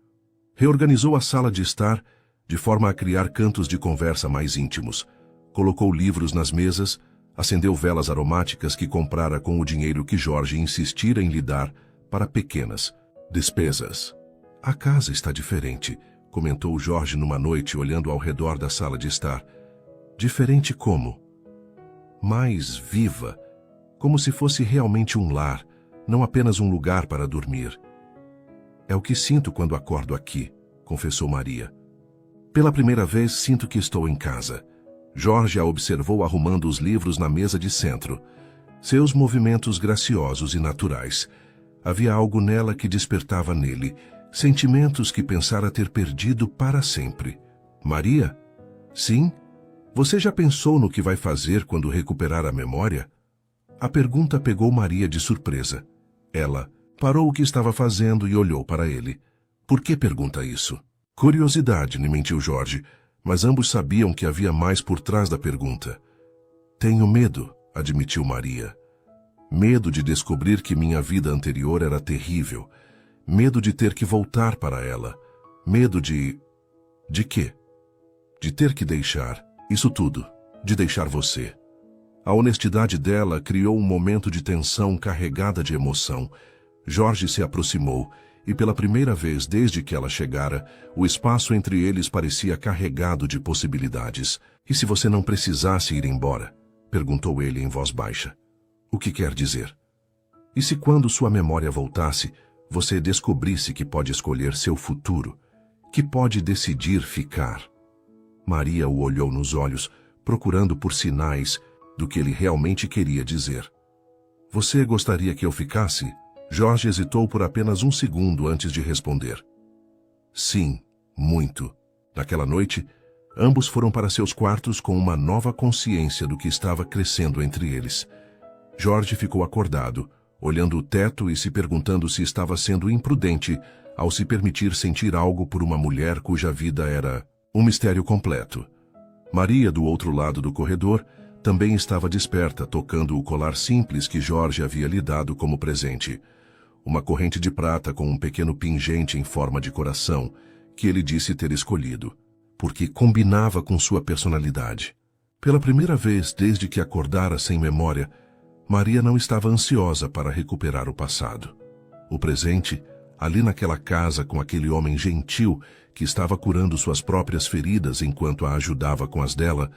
Reorganizou a sala de estar, de forma a criar cantos de conversa mais íntimos. Colocou livros nas mesas, acendeu velas aromáticas que comprara com o dinheiro que Jorge insistira em lhe dar para pequenas despesas. A casa está diferente, comentou Jorge numa noite olhando ao redor da sala de estar. Diferente como? Mais viva, como se fosse realmente um lar, não apenas um lugar para dormir. É o que sinto quando acordo aqui, confessou Maria. Pela primeira vez sinto que estou em casa. Jorge a observou arrumando os livros na mesa de centro. Seus movimentos graciosos e naturais. Havia algo nela que despertava nele, sentimentos que pensara ter perdido para sempre. Maria? Sim? Você já pensou no que vai fazer quando recuperar a memória? A pergunta pegou Maria de surpresa. Ela parou o que estava fazendo e olhou para ele. Por que pergunta isso? Curiosidade, lhe mentiu Jorge, mas ambos sabiam que havia mais por trás da pergunta. Tenho medo, admitiu Maria. Medo de descobrir que minha vida anterior era terrível. Medo de ter que voltar para ela. Medo de... De quê? De ter que deixar. Isso tudo. De deixar você. A honestidade dela criou um momento de tensão carregada de emoção. Jorge se aproximou e, pela primeira vez desde que ela chegara, o espaço entre eles parecia carregado de possibilidades. E se você não precisasse ir embora? Perguntou ele em voz baixa. O que quer dizer? E se quando sua memória voltasse, você descobrisse que pode escolher seu futuro, que pode decidir ficar? Maria o olhou nos olhos, procurando por sinais do que ele realmente queria dizer. Você gostaria que eu ficasse? Jorge hesitou por apenas um segundo antes de responder. Sim, muito. Naquela noite, ambos foram para seus quartos com uma nova consciência do que estava crescendo entre eles. Jorge ficou acordado, olhando o teto e se perguntando se estava sendo imprudente ao se permitir sentir algo por uma mulher cuja vida era um mistério completo. Maria, do outro lado do corredor, também estava desperta, tocando o colar simples que Jorge havia lhe dado como presente. Uma corrente de prata com um pequeno pingente em forma de coração, que ele disse ter escolhido, porque combinava com sua personalidade. Pela primeira vez desde que acordara sem memória, Maria não estava ansiosa para recuperar o passado. O presente, ali naquela casa com aquele homem gentil que estava curando suas próprias feridas enquanto a ajudava com as dela,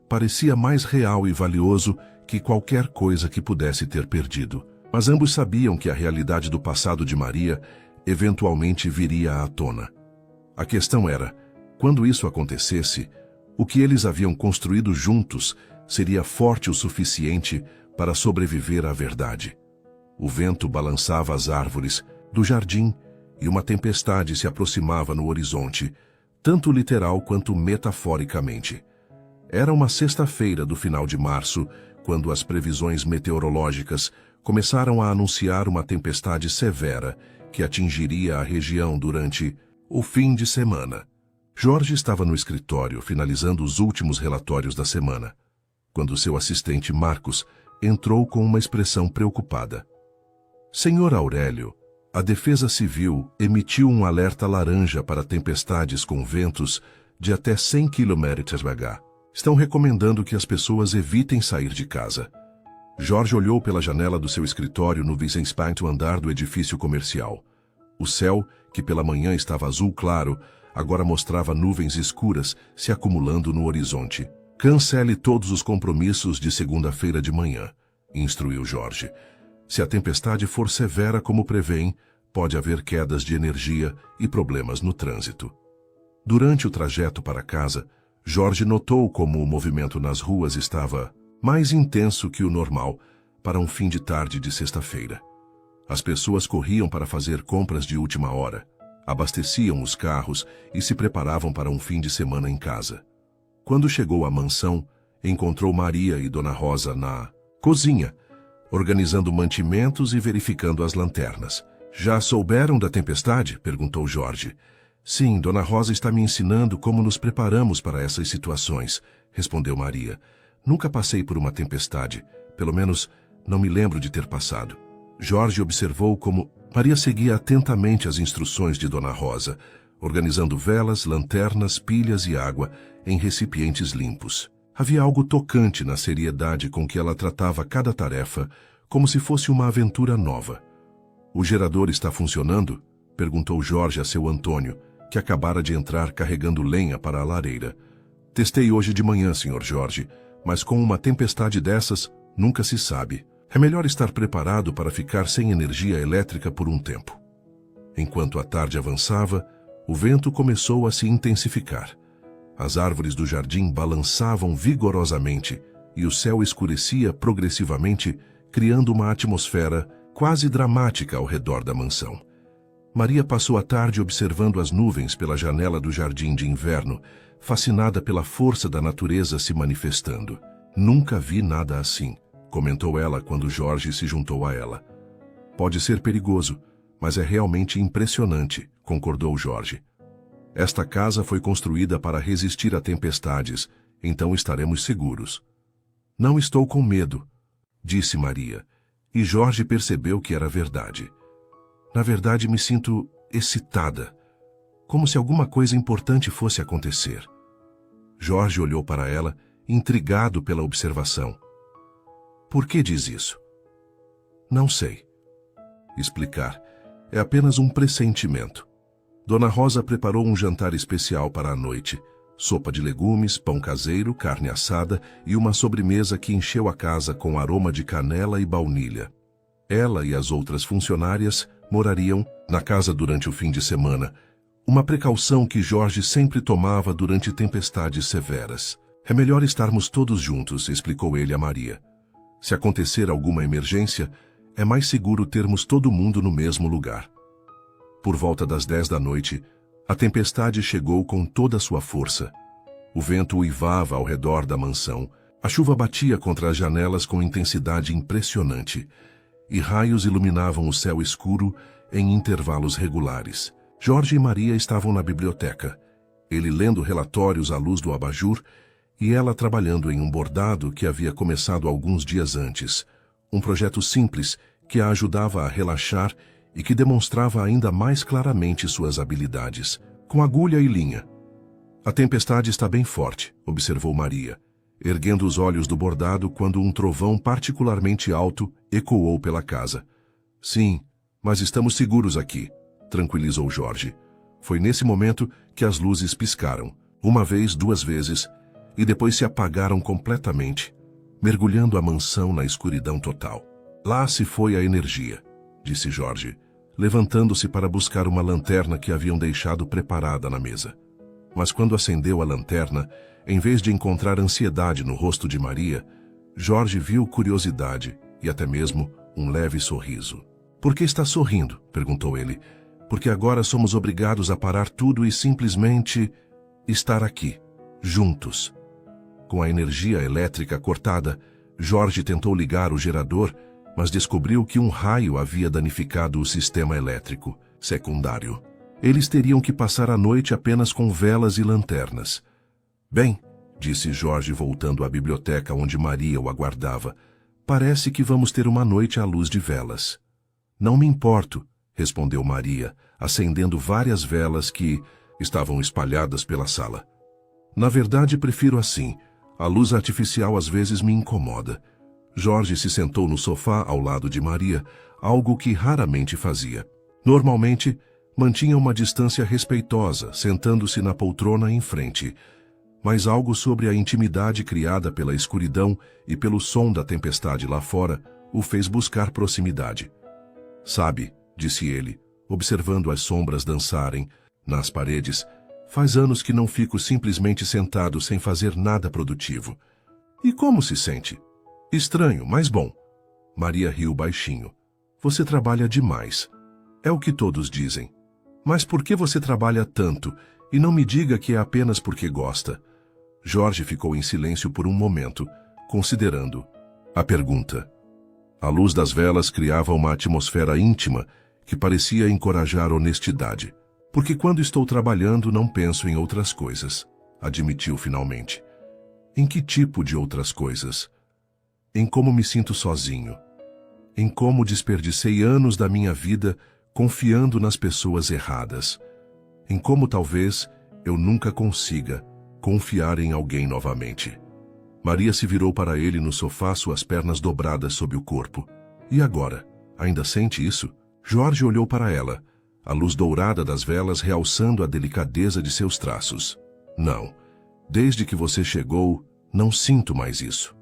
parecia mais real e valioso que qualquer coisa que pudesse ter perdido. Mas ambos sabiam que a realidade do passado de Maria eventualmente viria à tona. A questão era, quando isso acontecesse, o que eles haviam construído juntos seria forte o suficiente para sobreviver à verdade. O vento balançava as árvores do jardim e uma tempestade se aproximava no horizonte, tanto literal quanto metaforicamente. Era uma sexta-feira do final de março, quando as previsões meteorológicas começaram a anunciar uma tempestade severa que atingiria a região durante o fim de semana. Jorge estava no escritório finalizando os últimos relatórios da semana, quando seu assistente Marcos entrou com uma expressão preocupada. Senhor Aurélio, a Defesa Civil emitiu um alerta laranja para tempestades com ventos de até 100 km/h. Estão recomendando que as pessoas evitem sair de casa. Jorge olhou pela janela do seu escritório no 25º andar do edifício comercial. O céu, que pela manhã estava azul claro, agora mostrava nuvens escuras se acumulando no horizonte. Cancele todos os compromissos de segunda-feira de manhã, instruiu Jorge. Se a tempestade for severa como prevêem, pode haver quedas de energia e problemas no trânsito. Durante o trajeto para casa, Jorge notou como o movimento nas ruas estava mais intenso que o normal para um fim de tarde de sexta-feira. As pessoas corriam para fazer compras de última hora, abasteciam os carros e se preparavam para um fim de semana em casa. Quando chegou à mansão, encontrou Maria e Dona Rosa na cozinha, organizando mantimentos e verificando as lanternas. Já souberam da tempestade? Perguntou Jorge. Sim, Dona Rosa está me ensinando como nos preparamos para essas situações, respondeu Maria. Nunca passei por uma tempestade, pelo menos não me lembro de ter passado. Jorge observou como Maria seguia atentamente as instruções de Dona Rosa, organizando velas, lanternas, pilhas e água em recipientes limpos. Havia algo tocante na seriedade com que ela tratava cada tarefa, como se fosse uma aventura nova. "O gerador está funcionando?" perguntou Jorge a seu Antônio, que acabara de entrar carregando lenha para a lareira. "Testei hoje de manhã, Sr. Jorge, mas com uma tempestade dessas, nunca se sabe. É melhor estar preparado para ficar sem energia elétrica por um tempo." Enquanto a tarde avançava, o vento começou a se intensificar. As árvores do jardim balançavam vigorosamente e o céu escurecia progressivamente, criando uma atmosfera quase dramática ao redor da mansão. Maria passou a tarde observando as nuvens pela janela do jardim de inverno, fascinada pela força da natureza se manifestando. "Nunca vi nada assim", comentou ela quando Jorge se juntou a ela. "Pode ser perigoso, mas é realmente impressionante", concordou Jorge. "Esta casa foi construída para resistir a tempestades, então estaremos seguros." "Não estou com medo", disse Maria, e Jorge percebeu que era verdade. "Na verdade, me sinto excitada, como se alguma coisa importante fosse acontecer." Jorge olhou para ela, intrigado pela observação. "Por que diz isso?" "Não sei explicar. É apenas um pressentimento." Dona Rosa preparou um jantar especial para a noite. Sopa de legumes, pão caseiro, carne assada e uma sobremesa que encheu a casa com aroma de canela e baunilha. Ela e as outras funcionárias morariam na casa durante o fim de semana, uma precaução que Jorge sempre tomava durante tempestades severas. "É melhor estarmos todos juntos", explicou ele a Maria. "Se acontecer alguma emergência, é mais seguro termos todo mundo no mesmo lugar." Por volta das 10 da noite, a tempestade chegou com toda a sua força. O vento uivava ao redor da mansão, a chuva batia contra as janelas com intensidade impressionante, e raios iluminavam o céu escuro em intervalos regulares. Jorge e Maria estavam na biblioteca, ele lendo relatórios à luz do abajur e ela trabalhando em um bordado que havia começado alguns dias antes, um projeto simples que a ajudava a relaxar e que demonstrava ainda mais claramente suas habilidades, com agulha e linha. "A tempestade está bem forte", observou Maria, erguendo os olhos do bordado quando um trovão particularmente alto ecoou pela casa. "Sim, mas estamos seguros aqui", tranquilizou Jorge. Foi nesse momento que as luzes piscaram, uma vez, duas vezes, e depois se apagaram completamente, mergulhando a mansão na escuridão total. "Lá se foi a energia", disse Jorge, levantando-se para buscar uma lanterna que haviam deixado preparada na mesa. Mas quando acendeu a lanterna, em vez de encontrar ansiedade no rosto de Maria, Jorge viu curiosidade e até mesmo um leve sorriso. "Por que está sorrindo?", perguntou ele. "Porque agora somos obrigados a parar tudo e simplesmente estar aqui, juntos." Com a energia elétrica cortada, Jorge tentou ligar o gerador, mas descobriu que um raio havia danificado o sistema elétrico secundário. Eles teriam que passar a noite apenas com velas e lanternas. "Bem", disse Jorge voltando à biblioteca onde Maria o aguardava, "parece que vamos ter uma noite à luz de velas." "Não me importo", respondeu Maria, acendendo várias velas que estavam espalhadas pela sala. "Na verdade, prefiro assim. A luz artificial às vezes me incomoda." Jorge se sentou no sofá ao lado de Maria, algo que raramente fazia. Normalmente, mantinha uma distância respeitosa, sentando-se na poltrona em frente. Mas algo sobre a intimidade criada pela escuridão e pelo som da tempestade lá fora o fez buscar proximidade. "Sabe", disse ele, observando as sombras dançarem nas paredes, "faz anos que não fico simplesmente sentado sem fazer nada produtivo." "E como se sente?" "Estranho, mas bom." Maria riu baixinho. "Você trabalha demais. É o que todos dizem. Mas por que você trabalha tanto? E não me diga que é apenas porque gosta." Jorge ficou em silêncio por um momento, considerando a pergunta. A luz das velas criava uma atmosfera íntima que parecia encorajar honestidade. "Porque quando estou trabalhando não penso em outras coisas", admitiu finalmente. "Em que tipo de outras coisas?" "Em como me sinto sozinho. Em como desperdicei anos da minha vida confiando nas pessoas erradas. em como talvez eu nunca consiga confiar em alguém novamente. Maria se virou para ele no sofá, suas pernas dobradas sob o corpo. E agora? Ainda sente isso? Jorge olhou para ela, a luz dourada das velas realçando a delicadeza de seus traços. Não. Desde que você chegou, não sinto mais isso.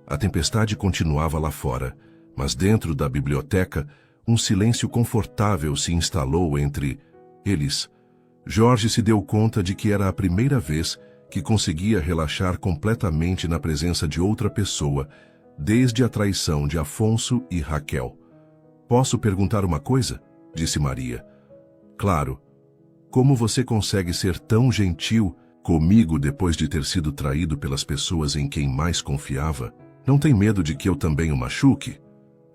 A tempestade continuava lá fora, mas dentro da biblioteca, um silêncio confortável se instalou entre eles. Jorge se deu conta de que era a primeira vez que conseguia relaxar completamente na presença de outra pessoa, desde a traição de Afonso e Raquel. Posso perguntar uma coisa? Disse Maria. Claro. Como você consegue ser tão gentil comigo depois de ter sido traído pelas pessoas em quem mais confiava? Não tem medo de que eu também o machuque?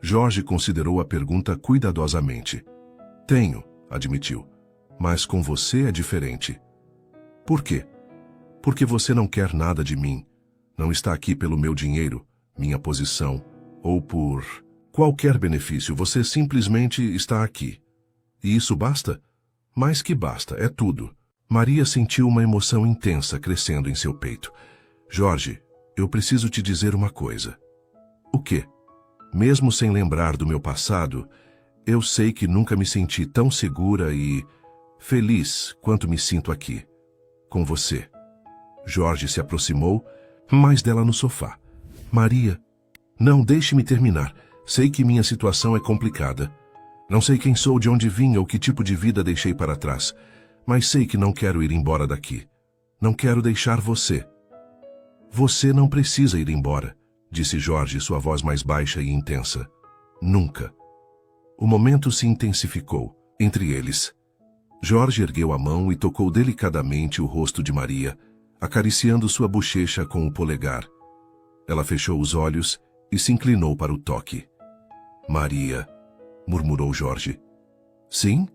Jorge considerou a pergunta cuidadosamente. Tenho, admitiu. Mas com você é diferente. Por quê? Porque você não quer nada de mim. Não está aqui pelo meu dinheiro, minha posição, ou por qualquer benefício. Você simplesmente está aqui. E isso basta? Mais que basta, é tudo. Maria sentiu uma emoção intensa crescendo em seu peito. Jorge, eu preciso te dizer uma coisa. O quê? Mesmo sem lembrar do meu passado, eu sei que nunca me senti tão segura e feliz quanto me sinto aqui, com você. Jorge se aproximou, mais dela no sofá. Maria, não, deixe-me terminar. Sei que minha situação é complicada. Não sei quem sou, de onde vim ou que tipo de vida deixei para trás, mas sei que não quero ir embora daqui. Não quero deixar você. Você não precisa ir embora, disse Jorge, sua voz mais baixa e intensa. Nunca. O momento se intensificou entre eles. Jorge ergueu a mão e tocou delicadamente o rosto de Maria, acariciando sua bochecha com o polegar. Ela fechou os olhos e se inclinou para o toque. Maria, murmurou Jorge. Sim?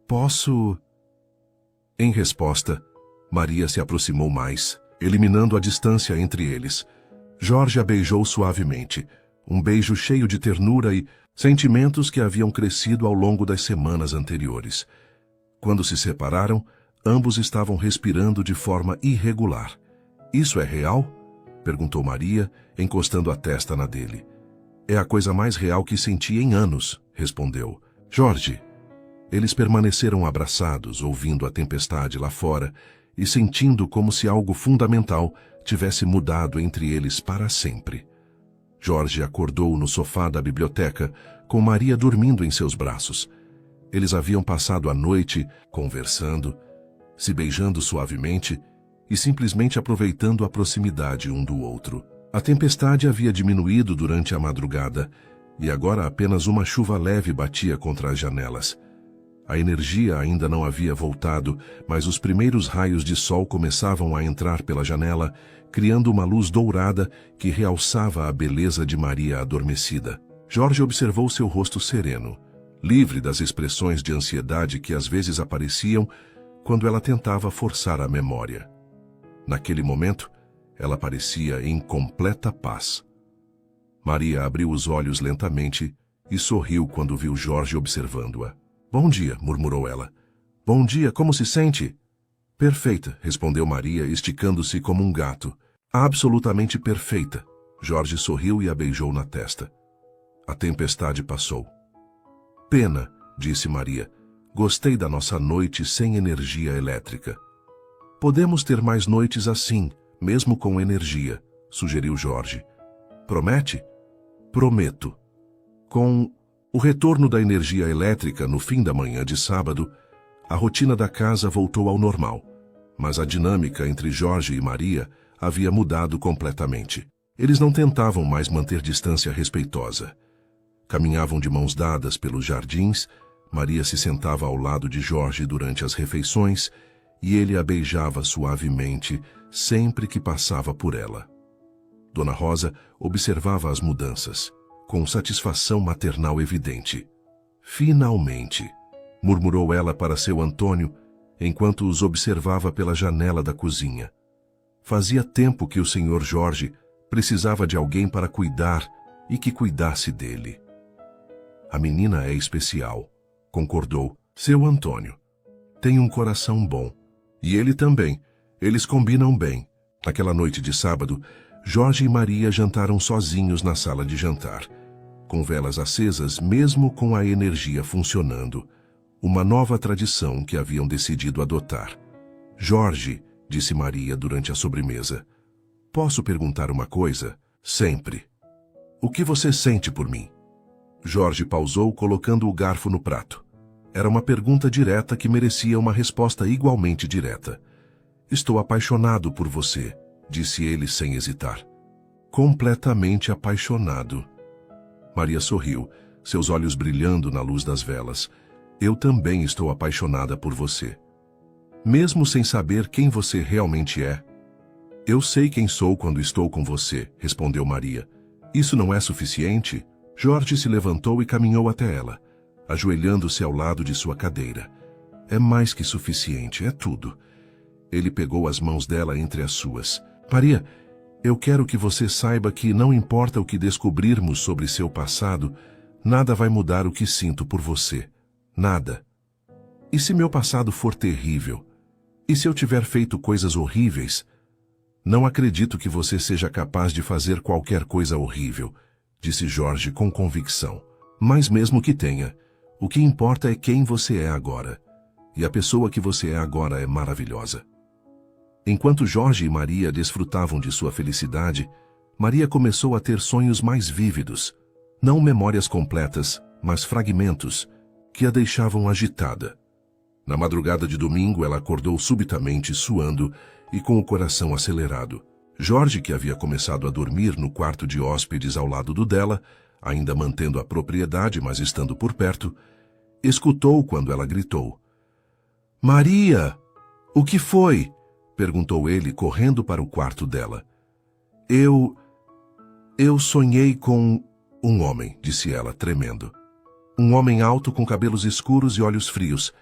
Posso... Em resposta, Maria se aproximou mais, eliminando a distância entre eles. Jorge a beijou suavemente, um beijo cheio de ternura e sentimentos que haviam crescido ao longo das semanas anteriores. Quando se separaram, ambos estavam respirando de forma irregular. Isso é real? Perguntou Maria, encostando a testa na dele. É a coisa mais real que senti em anos, respondeu. Jorge. Eles permaneceram abraçados, ouvindo a tempestade lá fora e sentindo como se algo fundamental tivesse mudado entre eles para sempre. Jorge acordou no sofá da biblioteca, com Maria dormindo em seus braços. Eles haviam passado a noite conversando, se beijando suavemente e simplesmente aproveitando a proximidade um do outro. A tempestade havia diminuído durante a madrugada e agora apenas uma chuva leve batia contra as janelas. A energia ainda não havia voltado, mas os primeiros raios de sol começavam a entrar pela janela, criando uma luz dourada que realçava a beleza de Maria adormecida. Jorge observou seu rosto sereno, livre das expressões de ansiedade que às vezes apareciam quando ela tentava forçar a memória. Naquele momento, ela parecia em completa paz. Maria abriu os olhos lentamente e sorriu quando viu Jorge observando-a. Bom dia, murmurou ela. Bom dia, como se sente? Perfeita, respondeu Maria, esticando-se como um gato. Absolutamente perfeita. Jorge sorriu e a beijou na testa. A tempestade passou. Pena, disse Maria. Gostei da nossa noite sem energia elétrica. Podemos ter mais noites assim, mesmo com energia, sugeriu Jorge. Promete? Prometo. Com o retorno da energia elétrica no fim da manhã de sábado, a rotina da casa voltou ao normal, mas a dinâmica entre Jorge e Maria havia mudado completamente. Eles não tentavam mais manter distância respeitosa. Caminhavam de mãos dadas pelos jardins, Maria se sentava ao lado de Jorge durante as refeições e ele a beijava suavemente sempre que passava por ela. Dona Rosa observava as mudanças, com satisfação maternal evidente. Finalmente, murmurou ela para seu Antônio, enquanto os observava pela janela da cozinha. Fazia tempo que o senhor Jorge precisava de alguém para cuidar e que cuidasse dele. A menina é especial, concordou seu Antônio. tem um coração bom. E ele também. Eles combinam bem. Naquela noite de sábado, Jorge e Maria jantaram sozinhos na sala de jantar, com velas acesas, mesmo com a energia funcionando. Uma nova tradição que haviam decidido adotar. Jorge, disse Maria durante a sobremesa, posso perguntar uma coisa? Sempre. O que você sente por mim? Jorge pausou, colocando o garfo no prato. Era uma pergunta direta que merecia uma resposta igualmente direta. Estou apaixonado por você, disse ele sem hesitar. Completamente apaixonado. Maria sorriu, seus olhos brilhando na luz das velas. Eu também estou apaixonada por você. Mesmo sem saber quem você realmente é. Eu sei quem sou quando estou com você, respondeu Maria. Isso não é suficiente? Jorge se levantou e caminhou até ela, ajoelhando-se ao lado de sua cadeira. É mais que suficiente, é tudo. Ele pegou as mãos dela entre as suas. Maria, eu quero que você saiba que não importa o que descobrirmos sobre seu passado, nada vai mudar o que sinto por você. Nada. E se meu passado for terrível? E se eu tiver feito coisas horríveis? Não acredito que você seja capaz de fazer qualquer coisa horrível, disse Jorge com convicção. Mas mesmo que tenha, o que importa é quem você é agora. E a pessoa que você é agora é maravilhosa. Enquanto Jorge e Maria desfrutavam de sua felicidade, Maria começou a ter sonhos mais vívidos. Não memórias completas, mas fragmentos, que a deixavam agitada. Na madrugada de domingo, ela acordou subitamente suando e com o coração acelerado. Jorge, que havia começado a dormir no quarto de hóspedes ao lado do dela, ainda mantendo a propriedade, mas estando por perto, escutou quando ela gritou. Maria! O que foi? Perguntou ele, correndo para o quarto dela. Eu sonhei com um homem, disse ela, tremendo. Um homem alto com cabelos escuros e olhos frios.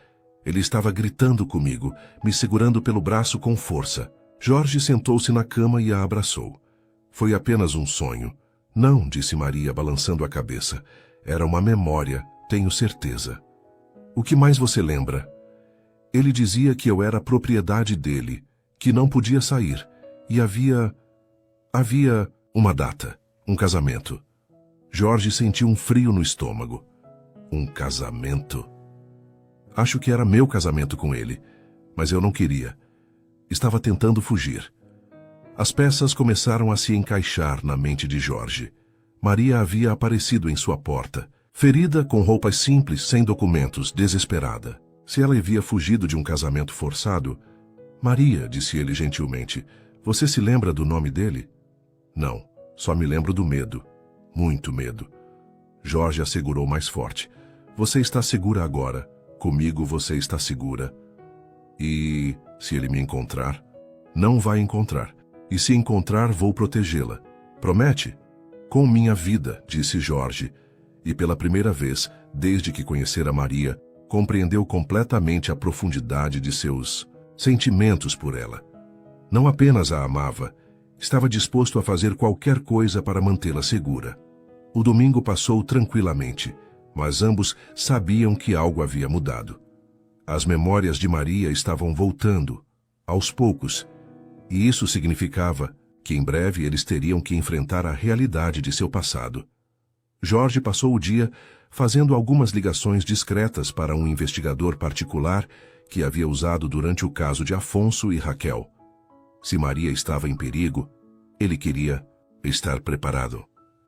Ele estava gritando comigo, me segurando pelo braço com força. Jorge sentou-se na cama e a abraçou. Foi apenas um sonho. Não, disse Maria, balançando a cabeça. Era uma memória, tenho certeza. O que mais você lembra? Ele dizia que eu era propriedade dele, que não podia sair, e havia uma data, um casamento. Jorge sentiu um frio no estômago. Um casamento? Acho que era meu casamento com ele, mas eu não queria. Estava tentando fugir. As peças começaram a se encaixar na mente de Jorge. Maria havia aparecido em sua porta, ferida, com roupas simples, sem documentos, desesperada. Se ela havia fugido de um casamento forçado... Maria, disse ele gentilmente, você se lembra do nome dele? Não, só me lembro do medo. Muito medo. Jorge assegurou mais forte. Você está segura agora. Comigo você está segura. E se ele me encontrar? Não vai encontrar. E se encontrar, vou protegê-la. Promete? Com minha vida, disse Jorge. E pela primeira vez, desde que conhecera Maria, compreendeu completamente a profundidade de seus sentimentos por ela. Não apenas a amava, estava disposto a fazer qualquer coisa para mantê-la segura. O domingo passou tranquilamente, mas ambos sabiam que algo havia mudado. As memórias de Maria estavam voltando, aos poucos, e isso significava que em breve eles teriam que enfrentar a realidade de seu passado. Jorge passou o dia fazendo algumas ligações discretas para um investigador particular que havia usado durante o caso de Afonso e Raquel. Se Maria estava em perigo, ele queria estar preparado.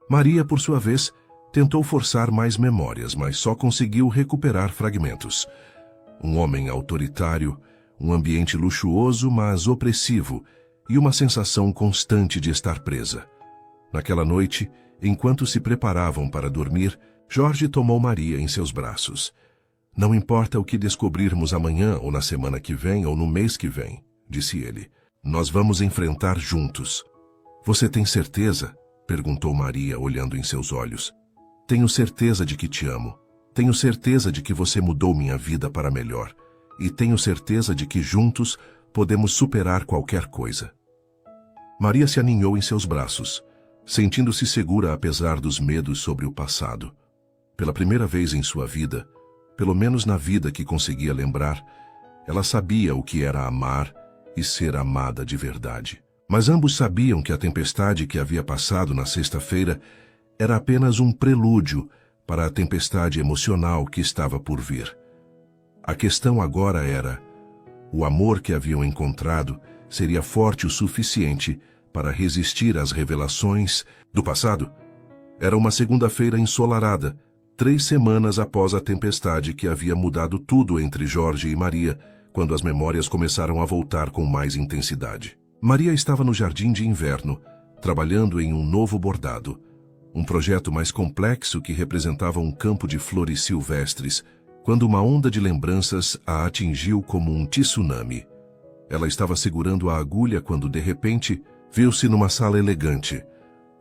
Maria, por sua vez, tentou forçar mais memórias, mas só conseguiu recuperar fragmentos. Um homem autoritário, um ambiente luxuoso, mas opressivo, e uma sensação constante de estar presa. Naquela noite, enquanto se preparavam para dormir, Jorge tomou Maria em seus braços. Não importa o que descobrirmos amanhã, ou na semana que vem, ou no mês que vem, disse ele. Nós vamos enfrentar juntos. Você tem certeza? Perguntou Maria, olhando em seus olhos. Tenho certeza de que te amo. Tenho certeza de que você mudou minha vida para melhor. E tenho certeza de que juntos podemos superar qualquer coisa. Maria se aninhou em seus braços, sentindo-se segura apesar dos medos sobre o passado. Pela primeira vez em sua vida, pelo menos na vida que conseguia lembrar, Ela sabia o que era amar e ser amada de verdade. Mas ambos sabiam que a tempestade que havia passado na sexta-feira era apenas um prelúdio para a tempestade emocional que estava por vir. A questão agora era: o amor que haviam encontrado seria forte o suficiente para resistir às revelações do passado? Era uma segunda-feira ensolarada, 3 semanas após a tempestade que havia mudado tudo entre Jorge e Maria, quando as memórias começaram a voltar com mais intensidade. Maria estava no jardim de inverno, trabalhando em um novo bordado, um projeto mais complexo que representava um campo de flores silvestres, quando uma onda de lembranças a atingiu como um tsunami. Ela estava segurando a agulha quando, de repente, viu-se numa sala elegante,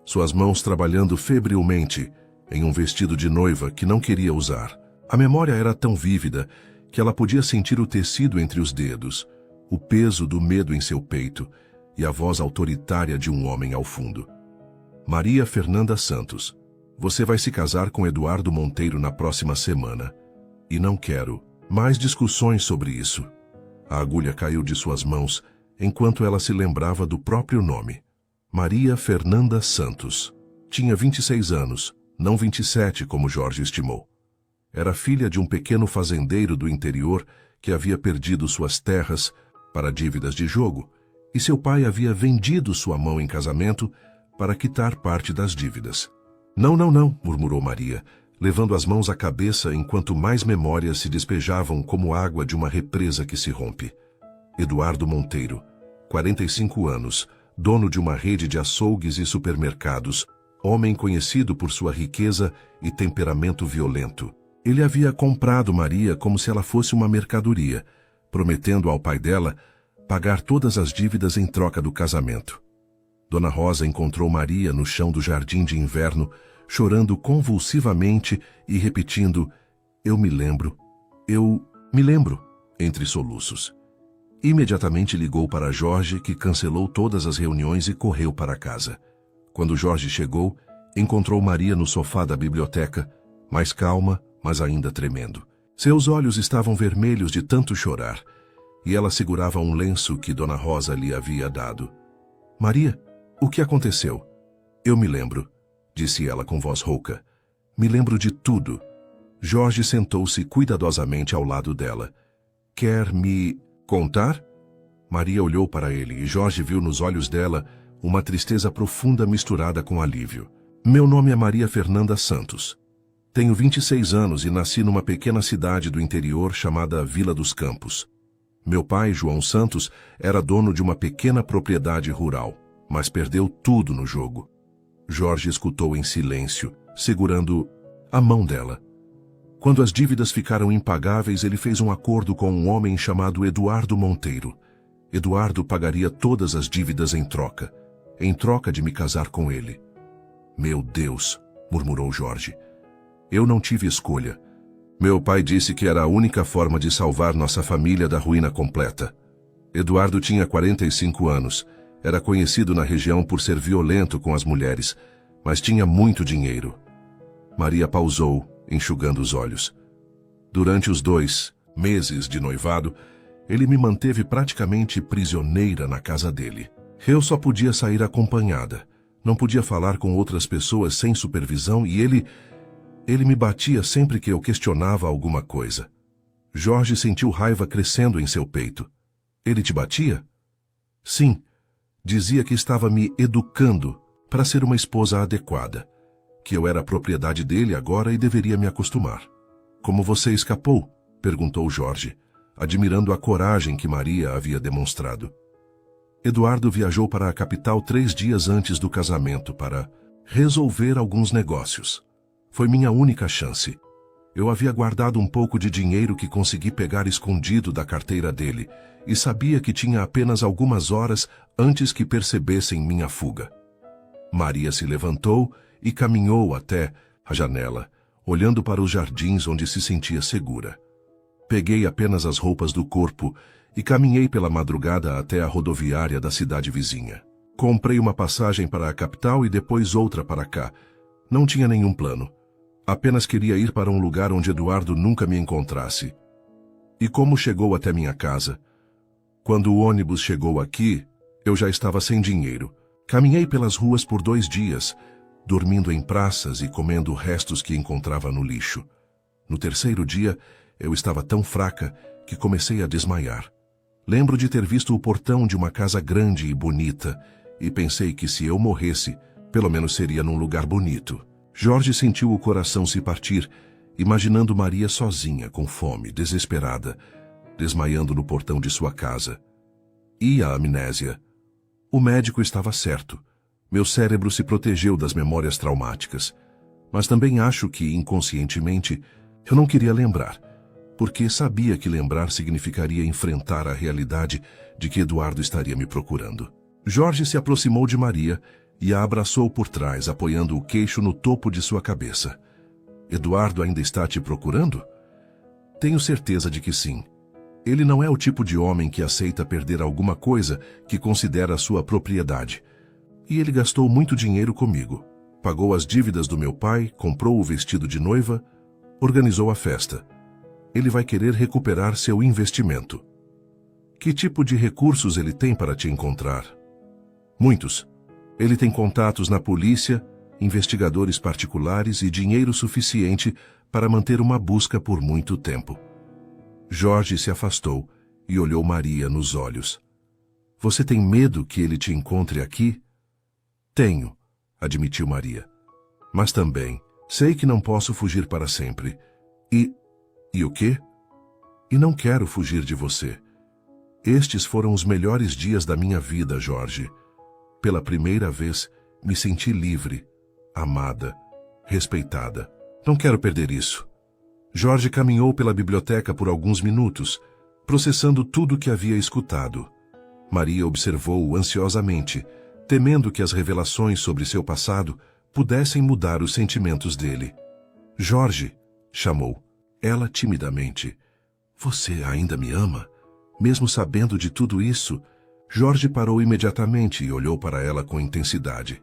suas mãos trabalhando febrilmente em um vestido de noiva que não queria usar. A memória era tão vívida que ela podia sentir o tecido entre os dedos, o peso do medo em seu peito e a voz autoritária de um homem ao fundo. Maria Fernanda Santos, você vai se casar com Eduardo Monteiro na próxima semana. E não quero mais discussões sobre isso. A agulha caiu de suas mãos enquanto ela se lembrava do próprio nome. Maria Fernanda Santos. Tinha 26 anos, não 27 como Jorge estimou. Era filha de um pequeno fazendeiro do interior que havia perdido suas terras para dívidas de jogo, e seu pai havia vendido sua mão em casamento para quitar parte das dívidas. Não, murmurou Maria, levando as mãos à cabeça enquanto mais memórias se despejavam como água de uma represa que se rompe. Eduardo Monteiro, 45 anos, dono de uma rede de açougues e supermercados, homem conhecido por sua riqueza e temperamento violento. Ele havia comprado Maria como se ela fosse uma mercadoria, prometendo ao pai dela pagar todas as dívidas em troca do casamento. Dona Rosa encontrou Maria no chão do jardim de inverno, chorando convulsivamente e repetindo: eu me lembro, entre soluços. Imediatamente ligou para Jorge, que cancelou todas as reuniões e correu para casa. Quando Jorge chegou, encontrou Maria no sofá da biblioteca, mais calma, mas ainda tremendo. Seus olhos estavam vermelhos de tanto chorar, e ela segurava um lenço que Dona Rosa lhe havia dado. Maria, o que aconteceu? Eu me lembro, disse ela com voz rouca. Me lembro de tudo. Jorge sentou-se cuidadosamente ao lado dela. Quer me contar? Maria olhou para ele e Jorge viu nos olhos dela uma tristeza profunda misturada com alívio. Meu nome é Maria Fernanda Santos. Tenho 26 anos e nasci numa pequena cidade do interior chamada Vila dos Campos. Meu pai, João Santos, era dono de uma pequena propriedade rural, mas perdeu tudo no jogo. Jorge escutou em silêncio, segurando a mão dela. Quando as dívidas ficaram impagáveis, ele fez um acordo com um homem chamado Eduardo Monteiro. Eduardo pagaria todas as dívidas em troca de me casar com ele. Meu Deus, murmurou Jorge. Eu não tive escolha. Meu pai disse que era a única forma de salvar nossa família da ruína completa. Eduardo tinha 45 anos. Era conhecido na região por ser violento com as mulheres, mas tinha muito dinheiro. Maria pausou, enxugando os olhos. Durante os 2 meses de noivado, ele me manteve praticamente prisioneira na casa dele. Eu só podia sair acompanhada. Não podia falar com outras pessoas sem supervisão e ele me batia sempre que eu questionava alguma coisa. Jorge sentiu raiva crescendo em seu peito. Ele te batia? Sim. Dizia que estava me educando para ser uma esposa adequada, que eu era a propriedade dele agora e deveria me acostumar. Como você escapou? Perguntou Jorge, admirando a coragem que Maria havia demonstrado. Eduardo viajou para a capital 3 dias antes do casamento para resolver alguns negócios. Foi minha única chance. Eu havia guardado um pouco de dinheiro que consegui pegar escondido da carteira dele e sabia que tinha apenas algumas horas antes que percebessem minha fuga. Maria se levantou e caminhou até a janela, olhando para os jardins onde se sentia segura. Peguei apenas as roupas do corpo e caminhei pela madrugada até a rodoviária da cidade vizinha. Comprei uma passagem para a capital e depois outra para cá. Não tinha nenhum plano. Apenas queria ir para um lugar onde Eduardo nunca me encontrasse. E como chegou até minha casa? Quando o ônibus chegou aqui, eu já estava sem dinheiro. Caminhei pelas ruas por 2 dias, dormindo em praças e comendo restos que encontrava no lixo. No 3º dia, eu estava tão fraca que comecei a desmaiar. Lembro de ter visto o portão de uma casa grande e bonita, e pensei que se eu morresse, pelo menos seria num lugar bonito. Jorge sentiu o coração se partir, imaginando Maria sozinha, com fome, desesperada, desmaiando no portão de sua casa. E a amnésia? O médico estava certo. Meu cérebro se protegeu das memórias traumáticas. Mas também acho que, inconscientemente, eu não queria lembrar, porque sabia que lembrar significaria enfrentar a realidade de que Eduardo estaria me procurando. Jorge se aproximou de Maria e a abraçou por trás, apoiando o queixo no topo de sua cabeça. Eduardo ainda está te procurando? Tenho certeza de que sim. Ele não é o tipo de homem que aceita perder alguma coisa que considera sua propriedade. E ele gastou muito dinheiro comigo. Pagou as dívidas do meu pai, comprou o vestido de noiva, organizou a festa. Ele vai querer recuperar seu investimento. Que tipo de recursos ele tem para te encontrar? Muitos. Ele tem contatos na polícia, investigadores particulares e dinheiro suficiente para manter uma busca por muito tempo. Jorge se afastou e olhou Maria nos olhos. Você tem medo que ele te encontre aqui? Tenho, admitiu Maria. Mas também sei que não posso fugir para sempre. E o quê? E não quero fugir de você. Estes foram os melhores dias da minha vida, Jorge. Pela primeira vez, me senti livre, amada, respeitada. Não quero perder isso. Jorge caminhou pela biblioteca por alguns minutos, processando tudo o que havia escutado. Maria observou-o ansiosamente, temendo que as revelações sobre seu passado pudessem mudar os sentimentos dele. Jorge, chamou, ela timidamente. Você ainda me ama? Mesmo sabendo de tudo isso? Jorge parou imediatamente e olhou para ela com intensidade.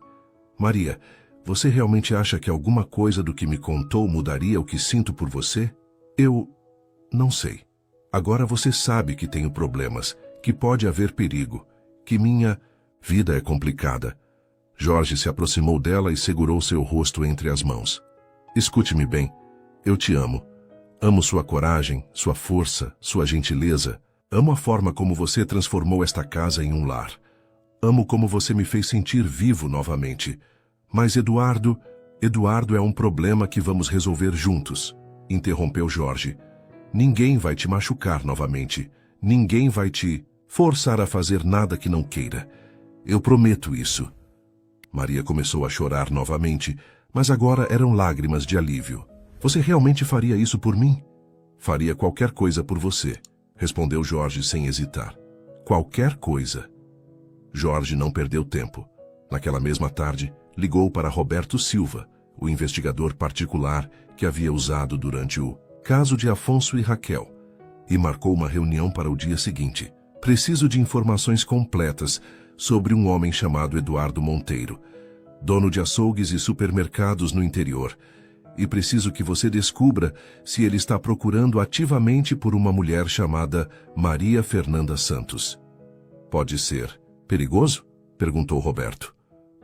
Maria, você realmente acha que alguma coisa do que me contou mudaria o que sinto por você? Eu não sei. Agora você sabe que tenho problemas, que pode haver perigo, que minha vida é complicada. Jorge se aproximou dela e segurou seu rosto entre as mãos. Escute-me bem. Eu te amo. Amo sua coragem, sua força, sua gentileza. Amo a forma como você transformou esta casa em um lar. Amo como você me fez sentir vivo novamente. Mas Eduardo é um problema que vamos resolver juntos, interrompeu Jorge. Ninguém vai te machucar novamente. Ninguém vai te forçar a fazer nada que não queira. Eu prometo isso. Maria começou a chorar novamente, mas agora eram lágrimas de alívio. Você realmente faria isso por mim? Faria qualquer coisa por você, respondeu Jorge sem hesitar. Qualquer coisa. Jorge não perdeu tempo. Naquela mesma tarde, ligou para Roberto Silva, o investigador particular que havia usado durante o caso de Afonso e Raquel, e marcou uma reunião para o dia seguinte. Preciso de informações completas sobre um homem chamado Eduardo Monteiro, dono de açougues e supermercados no interior, e preciso que você descubra se ele está procurando ativamente por uma mulher chamada Maria Fernanda Santos. Pode ser perigoso? Perguntou Roberto.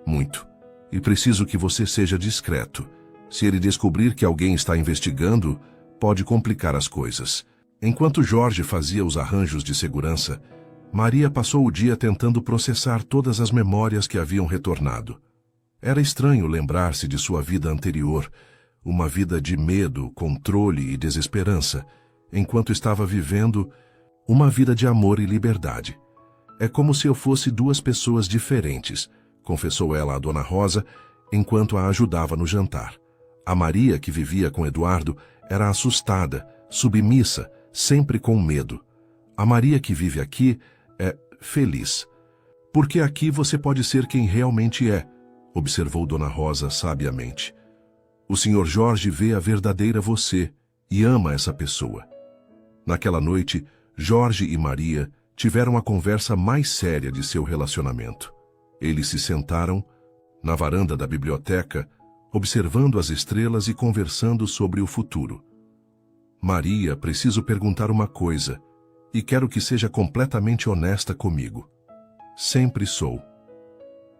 Muito. E preciso que você seja discreto. Se ele descobrir que alguém está investigando, pode complicar as coisas. Enquanto Jorge fazia os arranjos de segurança, Maria passou o dia tentando processar todas as memórias que haviam retornado. Era estranho lembrar-se de sua vida anterior, uma vida de medo, controle e desesperança, enquanto estava vivendo uma vida de amor e liberdade. É como se eu fosse 2 pessoas diferentes, confessou ela a Dona Rosa, enquanto a ajudava no jantar. A Maria, que vivia com Eduardo, era assustada, submissa, sempre com medo. A Maria que vive aqui é feliz. Porque aqui você pode ser quem realmente é, observou Dona Rosa sabiamente. O Sr. Jorge vê a verdadeira você e ama essa pessoa. Naquela noite, Jorge e Maria tiveram a conversa mais séria de seu relacionamento. Eles se sentaram na varanda da biblioteca, observando as estrelas e conversando sobre o futuro. Maria, preciso perguntar uma coisa, e quero que seja completamente honesta comigo. Sempre sou.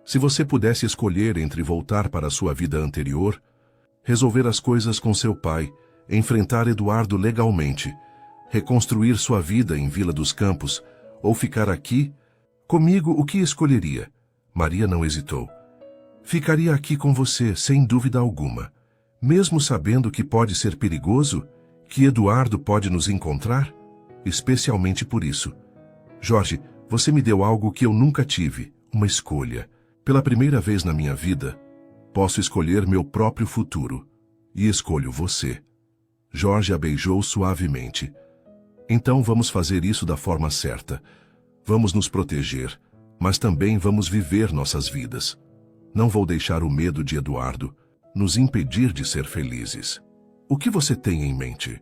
Se você pudesse escolher entre voltar para a sua vida anterior, resolver as coisas com seu pai, enfrentar Eduardo legalmente, reconstruir sua vida em Vila dos Campos, ou ficar aqui, comigo, o que escolheria? Maria não hesitou. Ficaria aqui com você, sem dúvida alguma. Mesmo sabendo que pode ser perigoso, que Eduardo pode nos encontrar? Especialmente por isso. Jorge, você me deu algo que eu nunca tive, uma escolha. Pela primeira vez na minha vida, posso escolher meu próprio futuro. E escolho você. Jorge a beijou suavemente. Então vamos fazer isso da forma certa. Vamos nos proteger, mas também vamos viver nossas vidas. Não vou deixar o medo de Eduardo nos impedir de ser felizes. O que você tem em mente?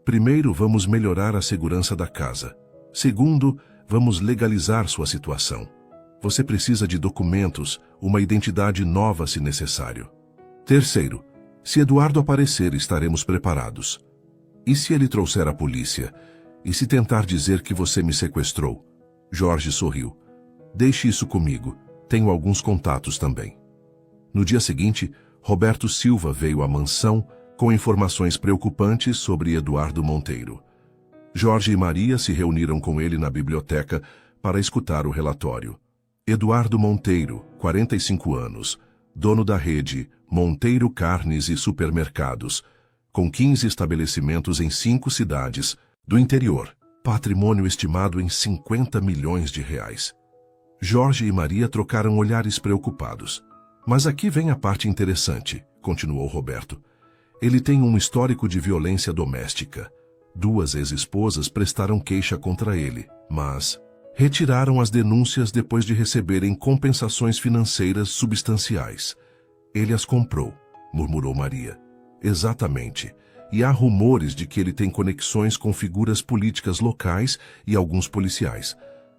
Primeiro, vamos melhorar a segurança da casa. Segundo, vamos legalizar sua situação. Você precisa de documentos, uma identidade nova se necessário. Terceiro, se Eduardo aparecer, estaremos preparados. E se ele trouxer a polícia? E se tentar dizer que você me sequestrou? Jorge sorriu. Deixe isso comigo. Tenho alguns contatos também. No dia seguinte, Roberto Silva veio à mansão com informações preocupantes sobre Eduardo Monteiro. Jorge e Maria se reuniram com ele na biblioteca para escutar o relatório. Eduardo Monteiro, 45 anos, dono da rede Monteiro Carnes e Supermercados, com 15 estabelecimentos em 5 cidades do interior, patrimônio estimado em 50 milhões de reais. Jorge e Maria trocaram olhares preocupados. Mas aqui vem a parte interessante, continuou Roberto. Ele tem um histórico de violência doméstica. 2 ex-esposas prestaram queixa contra ele, mas retiraram as denúncias depois de receberem compensações financeiras substanciais. Ele as comprou, murmurou Maria. Exatamente. E há rumores de que ele tem conexões com figuras políticas locais e alguns policiais.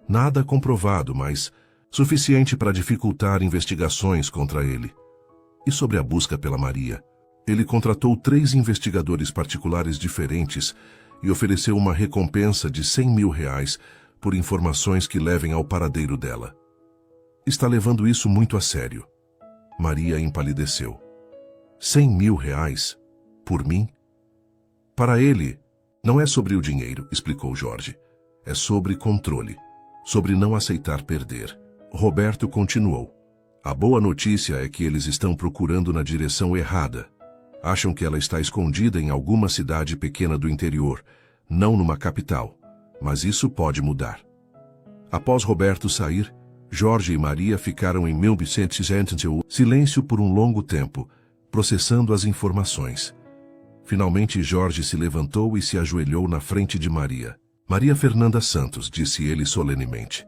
Nada comprovado, mas suficiente para dificultar investigações contra ele. E sobre a busca pela Maria? Ele contratou 3 investigadores particulares diferentes e ofereceu uma recompensa de R$100 mil por informações que levem ao paradeiro dela. Está levando isso muito a sério. Maria empalideceu. R$100 mil? Por mim? Para ele, não é sobre o dinheiro, explicou Jorge. É sobre controle, sobre não aceitar perder. Roberto continuou. A boa notícia é que eles estão procurando na direção errada. Acham que ela está escondida em alguma cidade pequena do interior, não numa capital. Mas isso pode mudar. Após Roberto sair, Jorge e Maria ficaram em 1961 silêncio por um longo tempo, processando as informações. Finalmente Jorge se levantou e se ajoelhou na frente de Maria. Maria Fernanda Santos, disse ele solenemente.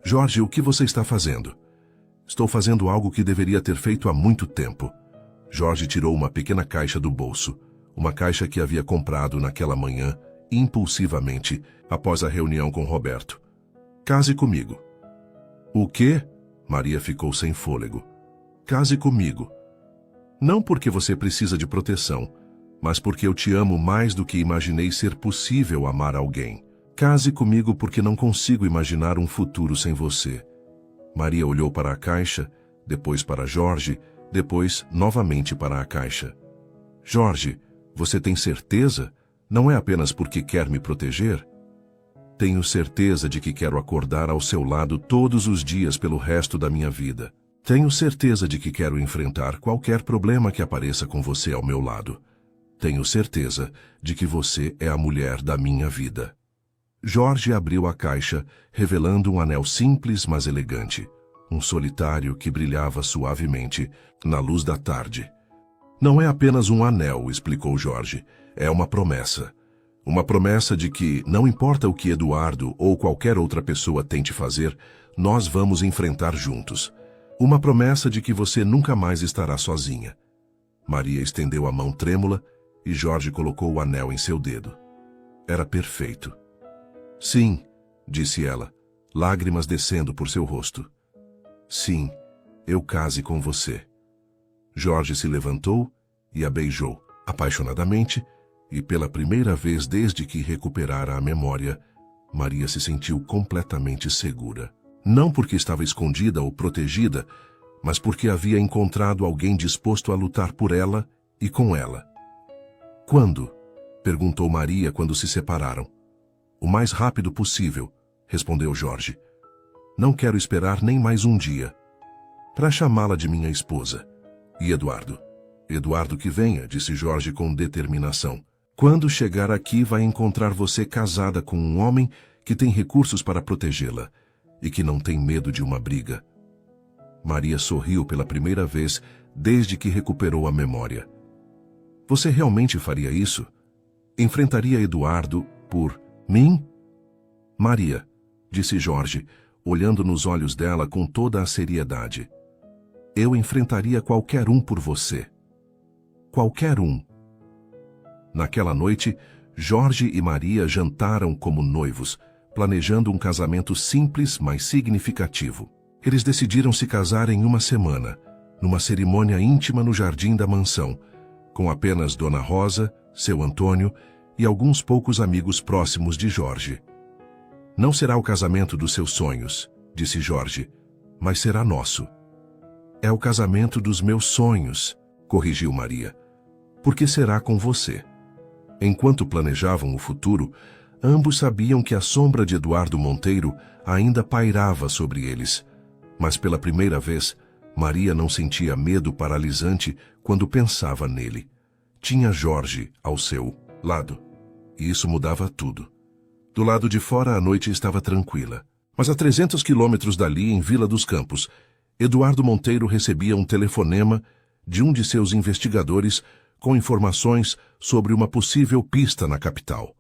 Jorge, o que você está fazendo? Estou fazendo algo que deveria ter feito há muito tempo. Jorge tirou uma pequena caixa do bolso, uma caixa que havia comprado naquela manhã, impulsivamente, após a reunião com Roberto. Case comigo. O quê? Maria ficou sem fôlego. Case comigo. Não porque você precisa de proteção, mas porque eu te amo mais do que imaginei ser possível amar alguém. Case comigo porque não consigo imaginar um futuro sem você. Maria olhou para a caixa, depois para Jorge, depois novamente para a caixa. Jorge, você tem certeza? Não é apenas porque quer me proteger? Tenho certeza de que quero acordar ao seu lado todos os dias pelo resto da minha vida. Tenho certeza de que quero enfrentar qualquer problema que apareça com você ao meu lado. Tenho certeza de que você é a mulher da minha vida. Jorge abriu a caixa, revelando um anel simples, mas elegante. Um solitário que brilhava suavemente na luz da tarde. Não é apenas um anel, explicou Jorge. É uma promessa. Uma promessa de que, não importa o que Eduardo ou qualquer outra pessoa tente fazer, nós vamos enfrentar juntos. Uma promessa de que você nunca mais estará sozinha. Maria estendeu a mão trêmula e Jorge colocou o anel em seu dedo. Era perfeito. Sim, disse ela, lágrimas descendo por seu rosto. Sim, eu case com você. Jorge se levantou e a beijou, apaixonadamente, E pela primeira vez desde que recuperara a memória, Maria se sentiu completamente segura. Não porque estava escondida ou protegida, mas porque havia encontrado alguém disposto a lutar por ela e com ela. Quando? Perguntou Maria quando se separaram. O mais rápido possível, respondeu Jorge. Não quero esperar nem mais um dia. Para chamá-la de minha esposa. E Eduardo? Eduardo que venha, disse Jorge com determinação. Quando chegar aqui vai encontrar você casada com um homem que tem recursos para protegê-la e que não tem medo de uma briga. Maria sorriu pela primeira vez desde que recuperou a memória. Você realmente faria isso? Enfrentaria Eduardo por mim? Maria, disse Jorge, olhando nos olhos dela com toda a seriedade. Eu enfrentaria qualquer um por você. Qualquer um. Naquela noite, Jorge e Maria jantaram como noivos, planejando um casamento simples, mas significativo. Eles decidiram se casar em uma semana, numa cerimônia íntima no jardim da mansão, com apenas Dona Rosa, seu Antônio e alguns poucos amigos próximos de Jorge. Não será o casamento dos seus sonhos, disse Jorge, mas será nosso. É o casamento dos meus sonhos, corrigiu Maria, porque será com você. Enquanto planejavam o futuro, ambos sabiam que a sombra de Eduardo Monteiro ainda pairava sobre eles. Mas pela primeira vez, Maria não sentia medo paralisante quando pensava nele. Tinha Jorge ao seu lado. E isso mudava tudo. Do lado de fora a noite estava tranquila. Mas a 300 quilômetros dali, em Vila dos Campos, Eduardo Monteiro recebia um telefonema de um de seus investigadores com informações sobre uma possível pista na capital.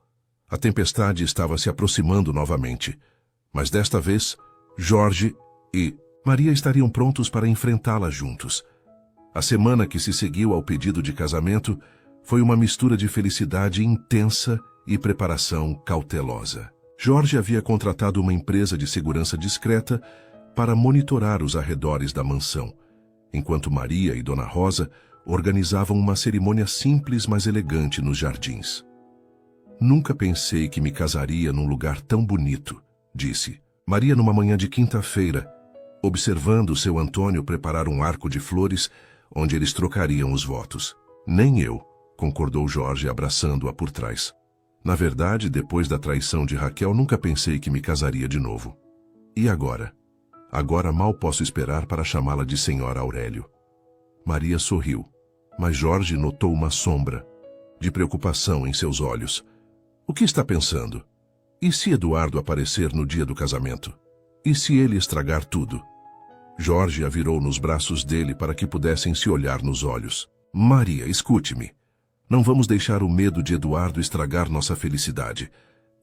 A tempestade estava se aproximando novamente, mas desta vez, Jorge e Maria estariam prontos para enfrentá-la juntos. A semana que se seguiu ao pedido de casamento foi uma mistura de felicidade intensa e preparação cautelosa. Jorge havia contratado uma empresa de segurança discreta para monitorar os arredores da mansão, enquanto Maria e Dona Rosa organizavam uma cerimônia simples, mas elegante nos jardins. Nunca pensei que me casaria num lugar tão bonito, disse Maria numa manhã de quinta-feira, observando seu Antônio preparar um arco de flores onde eles trocariam os votos. Nem eu, concordou Jorge abraçando-a por trás. Na verdade, depois da traição de Raquel, nunca pensei que me casaria de novo. E agora? Agora mal posso esperar para chamá-la de Senhora Aurélio. Maria sorriu, mas Jorge notou uma sombra de preocupação em seus olhos. O que está pensando? E se Eduardo aparecer no dia do casamento? E se ele estragar tudo? Jorge a virou nos braços dele para que pudessem se olhar nos olhos. Maria, escute-me. Não vamos deixar o medo de Eduardo estragar nossa felicidade.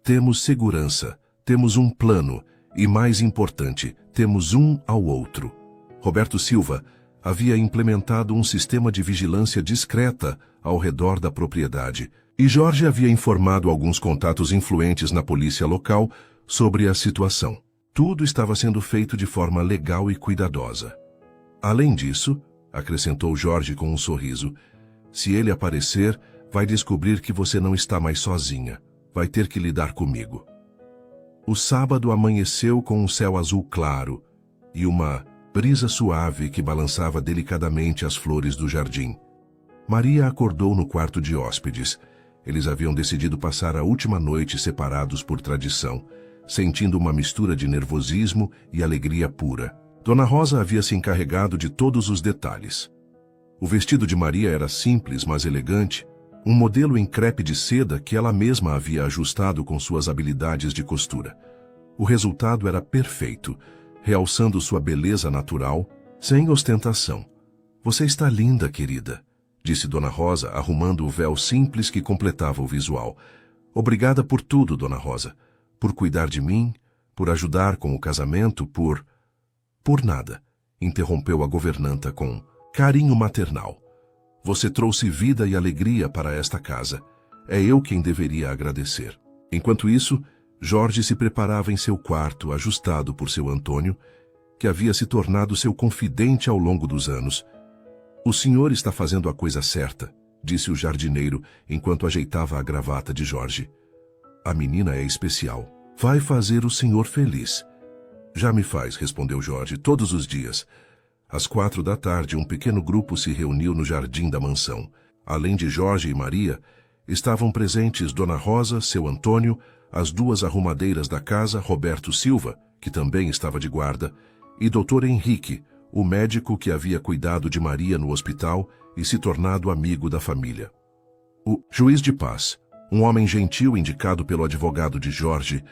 Temos segurança, temos um plano e, mais importante, temos um ao outro. Roberto Silva havia implementado um sistema de vigilância discreta ao redor da propriedade e Jorge havia informado alguns contatos influentes na polícia local sobre a situação. Tudo estava sendo feito de forma legal e cuidadosa. Além disso, acrescentou Jorge com um sorriso, se ele aparecer, vai descobrir que você não está mais sozinha. Vai ter que lidar comigo. O sábado amanheceu com um céu azul claro e uma brisa suave que balançava delicadamente as flores do jardim. Maria acordou no quarto de hóspedes. Eles haviam decidido passar a última noite separados por tradição, sentindo uma mistura de nervosismo e alegria pura. Dona Rosa havia se encarregado de todos os detalhes. O vestido de Maria era simples, mas elegante, um modelo em crepe de seda que ela mesma havia ajustado com suas habilidades de costura. O resultado era perfeito, realçando sua beleza natural, sem ostentação. Você está linda, querida, disse Dona Rosa, arrumando o véu simples que completava o visual. Obrigada por tudo, Dona Rosa. Por cuidar de mim, por ajudar com o casamento, por nada, interrompeu a governanta com carinho maternal. Você trouxe vida e alegria para esta casa. É eu quem deveria agradecer. Enquanto isso, Jorge se preparava em seu quarto, ajustado por seu Antônio, que havia se tornado seu confidente ao longo dos anos. O senhor está fazendo a coisa certa, disse o jardineiro enquanto ajeitava a gravata de Jorge. A menina é especial. Vai fazer o senhor feliz. Já me faz, respondeu Jorge, todos os dias. Às 16h, um pequeno grupo se reuniu no jardim da mansão. Além de Jorge e Maria, estavam presentes Dona Rosa, seu Antônio, as duas arrumadeiras da casa, Roberto Silva, que também estava de guarda, e Dr. Henrique, o médico que havia cuidado de Maria no hospital e se tornado amigo da família. O juiz de paz, um homem gentil indicado pelo advogado de Jorge,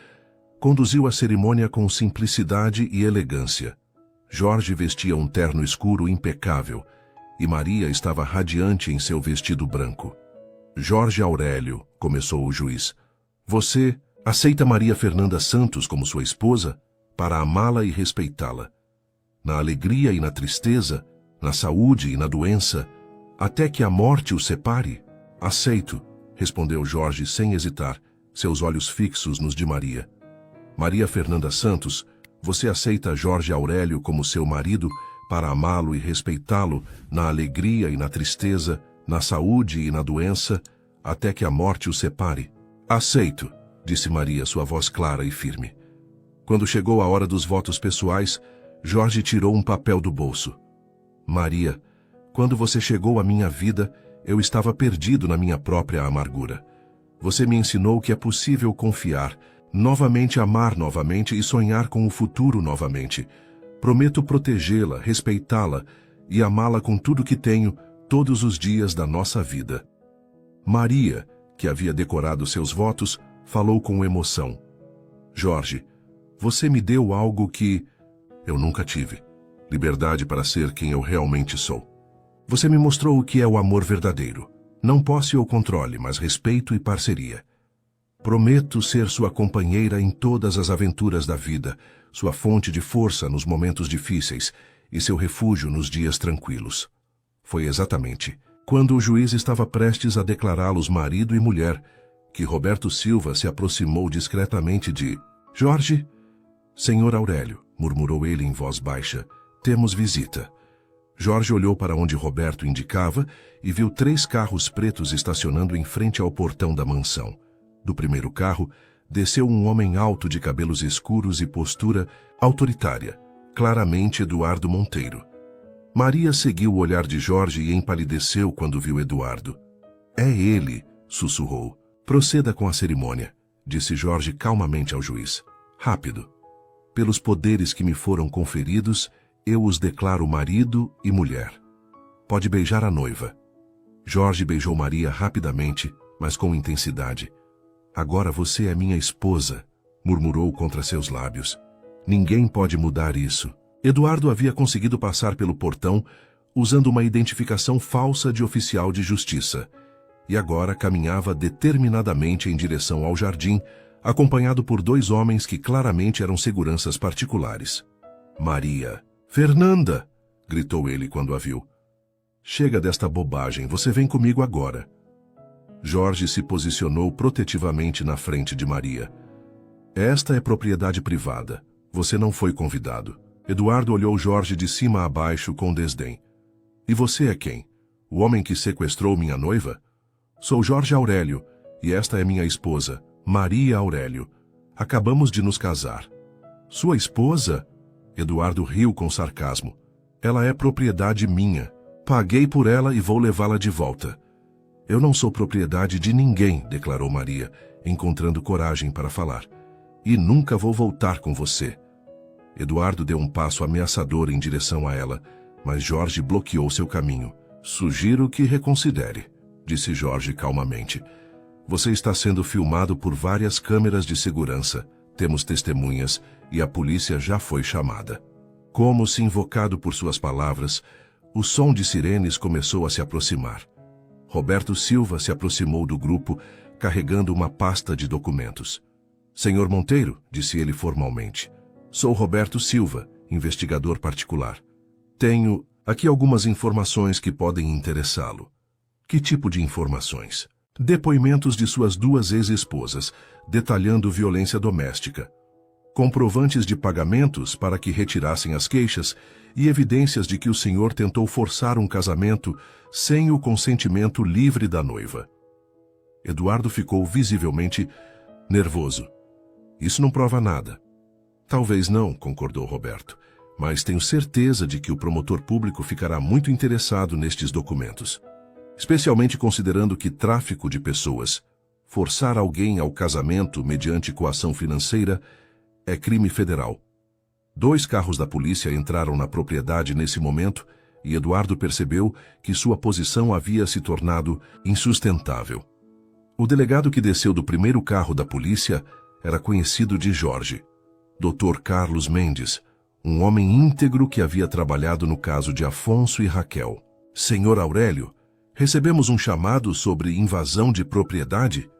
conduziu a cerimônia com simplicidade e elegância. Jorge vestia um terno escuro impecável e Maria estava radiante em seu vestido branco. Jorge Aurélio, começou o juiz, você aceita Maria Fernanda Santos como sua esposa para amá-la e respeitá-la. Na alegria e na tristeza, na saúde e na doença, até que a morte os separe? Aceito, respondeu Jorge sem hesitar, seus olhos fixos nos de Maria. Maria Fernanda Santos, você aceita Jorge Aurélio como seu marido para amá-lo e respeitá-lo na alegria e na tristeza, na saúde e na doença, até que a morte os separe? Aceito, disse Maria, sua voz clara e firme. Quando chegou a hora dos votos pessoais, Jorge tirou um papel do bolso. Maria, quando você chegou à minha vida, eu estava perdido na minha própria amargura. Você me ensinou que é possível confiar, novamente amar novamente e sonhar com o futuro novamente. Prometo protegê-la, respeitá-la e amá-la com tudo que tenho todos os dias da nossa vida. Maria, que havia decorado seus votos, falou com emoção. Jorge, você me deu algo que eu nunca tive. Liberdade para ser quem eu realmente sou. Você me mostrou o que é o amor verdadeiro. Não posse ou controle, mas respeito e parceria. Prometo ser sua companheira em todas as aventuras da vida, sua fonte de força nos momentos difíceis e seu refúgio nos dias tranquilos. Foi exatamente quando o juiz estava prestes a declará-los marido e mulher que Roberto Silva se aproximou discretamente de Jorge. Senhor Aurélio, murmurou ele em voz baixa, temos visita. Jorge olhou para onde Roberto indicava e viu 3 carros pretos estacionando em frente ao portão da mansão. Do primeiro carro, desceu um homem alto de cabelos escuros e postura autoritária, claramente Eduardo Monteiro. Maria seguiu o olhar de Jorge e empalideceu quando viu Eduardo. É ele, sussurrou. Proceda com a cerimônia, disse Jorge calmamente ao juiz. Rápido. Pelos poderes que me foram conferidos, eu os declaro marido e mulher. Pode beijar a noiva. Jorge beijou Maria rapidamente, mas com intensidade. Agora você é minha esposa, murmurou contra seus lábios. Ninguém pode mudar isso. Eduardo havia conseguido passar pelo portão usando uma identificação falsa de oficial de justiça e agora caminhava determinadamente em direção ao jardim, acompanhado por 2 homens que claramente eram seguranças particulares. Maria. Fernanda! Gritou ele quando a viu. Chega desta bobagem, você vem comigo agora. Jorge se posicionou protetivamente na frente de Maria. Esta é propriedade privada. Você não foi convidado. Eduardo olhou Jorge de cima a baixo com desdém. E você é quem? O homem que sequestrou minha noiva? Sou Jorge Aurélio, e esta é minha esposa, Maria Aurélio. Acabamos de nos casar. Sua esposa? Eduardo riu com sarcasmo. Ela é propriedade minha. Paguei por ela e vou levá-la de volta. Eu não sou propriedade de ninguém, declarou Maria, encontrando coragem para falar. E nunca vou voltar com você. Eduardo deu um passo ameaçador em direção a ela, mas Jorge bloqueou seu caminho. Sugiro que reconsidere, disse Jorge calmamente. Você está sendo filmado por várias câmeras de segurança. Temos testemunhas e a polícia já foi chamada. Como se invocado por suas palavras, o som de sirenes começou a se aproximar. Roberto Silva se aproximou do grupo, carregando uma pasta de documentos. Senhor Monteiro, disse ele formalmente, sou Roberto Silva, investigador particular. Tenho aqui algumas informações que podem interessá-lo. Que tipo de informações? Depoimentos de suas 2 ex-esposas, detalhando violência doméstica. comprovantes de pagamentos para que retirassem as queixas e evidências de que o senhor tentou forçar um casamento sem o consentimento livre da noiva. Eduardo ficou visivelmente nervoso. Isso não prova nada. Talvez não, concordou Roberto, mas tenho certeza de que o promotor público ficará muito interessado nestes documentos, especialmente considerando que tráfico de pessoas, forçar alguém ao casamento mediante coação financeira, é crime federal. 2 carros da polícia entraram na propriedade nesse momento e Eduardo percebeu que sua posição havia se tornado insustentável. O delegado que desceu do primeiro carro da polícia era conhecido de Jorge, Dr. Carlos Mendes, um homem íntegro que havia trabalhado no caso de Afonso e Raquel. Senhor Aurélio, recebemos um chamado sobre invasão de propriedade?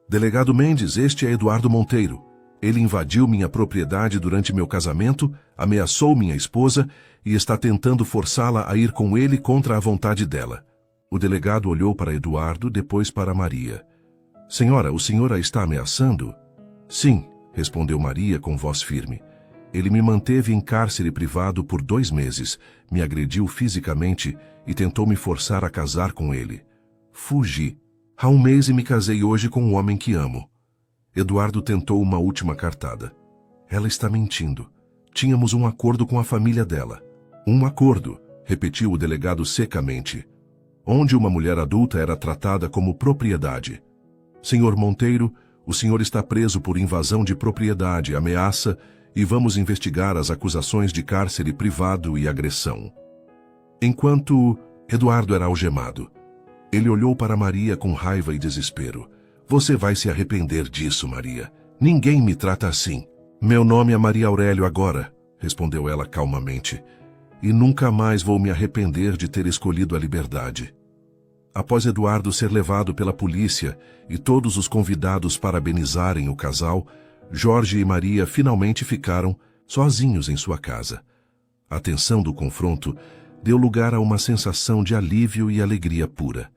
Delegado Mendes, este é Eduardo Monteiro. Ele invadiu minha propriedade durante meu casamento, ameaçou minha esposa e está tentando forçá-la a ir com ele contra a vontade dela. O delegado olhou para Eduardo, depois para Maria. Senhora, o senhor a está ameaçando? Sim, respondeu Maria com voz firme. Ele me manteve em cárcere privado por 2 meses, me agrediu fisicamente e tentou me forçar a casar com ele. Fugi. Há 1 mês e me casei hoje com o homem que amo. Eduardo tentou uma última cartada. Ela está mentindo. Tínhamos um acordo com a família dela. Um acordo, repetiu o delegado secamente, onde uma mulher adulta era tratada como propriedade. Senhor Monteiro, o senhor está preso por invasão de propriedade, ameaça e vamos investigar as acusações de cárcere privado e agressão. Enquanto Eduardo era algemado, ele olhou para Maria com raiva e desespero. Você vai se arrepender disso, Maria. Ninguém me trata assim. Meu nome é Maria Aurélio agora, respondeu ela calmamente, e nunca mais vou me arrepender de ter escolhido a liberdade. Após Eduardo ser levado pela polícia e todos os convidados parabenizarem o casal, Jorge e Maria finalmente ficaram sozinhos em sua casa. A tensão do confronto deu lugar a uma sensação de alívio e alegria pura.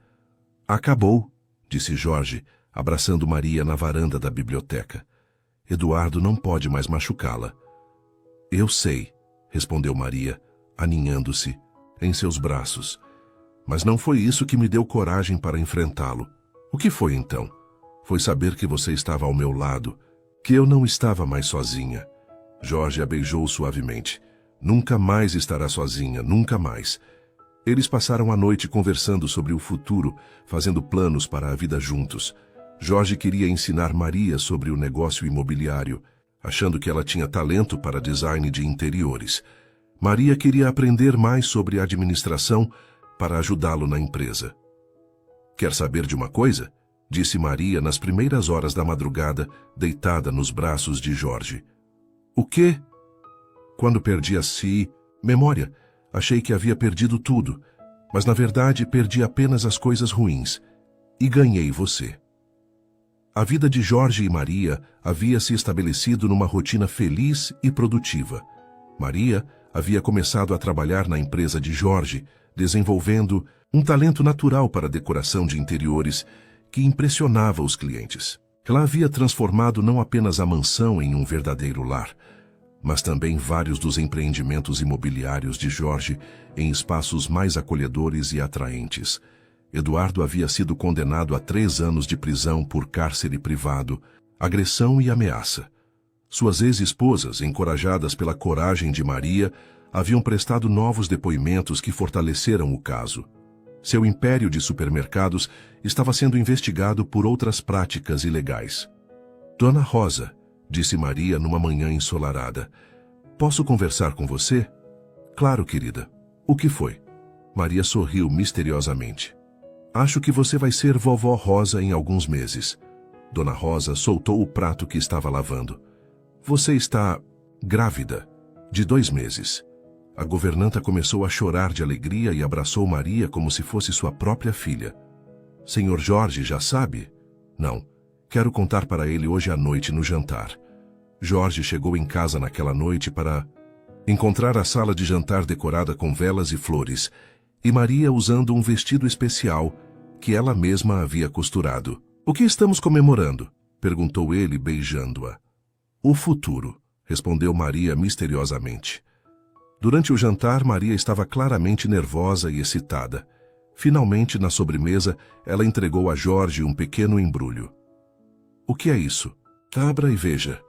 Acabou, disse Jorge, abraçando Maria na varanda da biblioteca. Eduardo não pode mais machucá-la. Eu sei, respondeu Maria, aninhando-se em seus braços. Mas não foi isso que me deu coragem para enfrentá-lo. O que foi então? Foi saber que você estava ao meu lado, que eu não estava mais sozinha. Jorge a beijou suavemente. Nunca mais estará sozinha, nunca mais. Eles passaram a noite conversando sobre o futuro, fazendo planos para a vida juntos. Jorge queria ensinar Maria sobre o negócio imobiliário, achando que ela tinha talento para design de interiores. Maria queria aprender mais sobre administração para ajudá-lo na empresa. Quer saber de uma coisa? Disse Maria nas primeiras horas da madrugada, deitada nos braços de Jorge. O quê? Quando perdi a memória, achei que havia perdido tudo, mas na verdade perdi apenas as coisas ruins e ganhei você. A vida de Jorge e Maria havia se estabelecido numa rotina feliz e produtiva. Maria havia começado a trabalhar na empresa de Jorge, desenvolvendo um talento natural para a decoração de interiores que impressionava os clientes. Ela havia transformado não apenas a mansão em um verdadeiro lar, mas também vários dos empreendimentos imobiliários de Jorge em espaços mais acolhedores e atraentes. Eduardo havia sido condenado a 3 anos de prisão por cárcere privado, agressão e ameaça. Suas ex-esposas, encorajadas pela coragem de Maria, haviam prestado novos depoimentos que fortaleceram o caso. Seu império de supermercados estava sendo investigado por outras práticas ilegais. Dona Rosa, disse Maria numa manhã ensolarada, posso conversar com você? Claro, querida. O que foi? Maria sorriu misteriosamente. Acho que você vai ser vovó Rosa em alguns meses. Dona Rosa soltou o prato que estava lavando. Você está grávida, de 2 meses. A governanta começou a chorar de alegria e abraçou Maria como se fosse sua própria filha. Senhor Jorge já sabe? Não. Quero contar para ele hoje à noite no jantar. Jorge chegou em casa naquela noite para encontrar a sala de jantar decorada com velas e flores, e Maria usando um vestido especial que ela mesma havia costurado. O que estamos comemorando? Perguntou ele, beijando-a. O futuro, respondeu Maria misteriosamente. Durante o jantar, Maria estava claramente nervosa e excitada. Finalmente, na sobremesa, ela entregou a Jorge um pequeno embrulho. O que é isso? Abra e veja.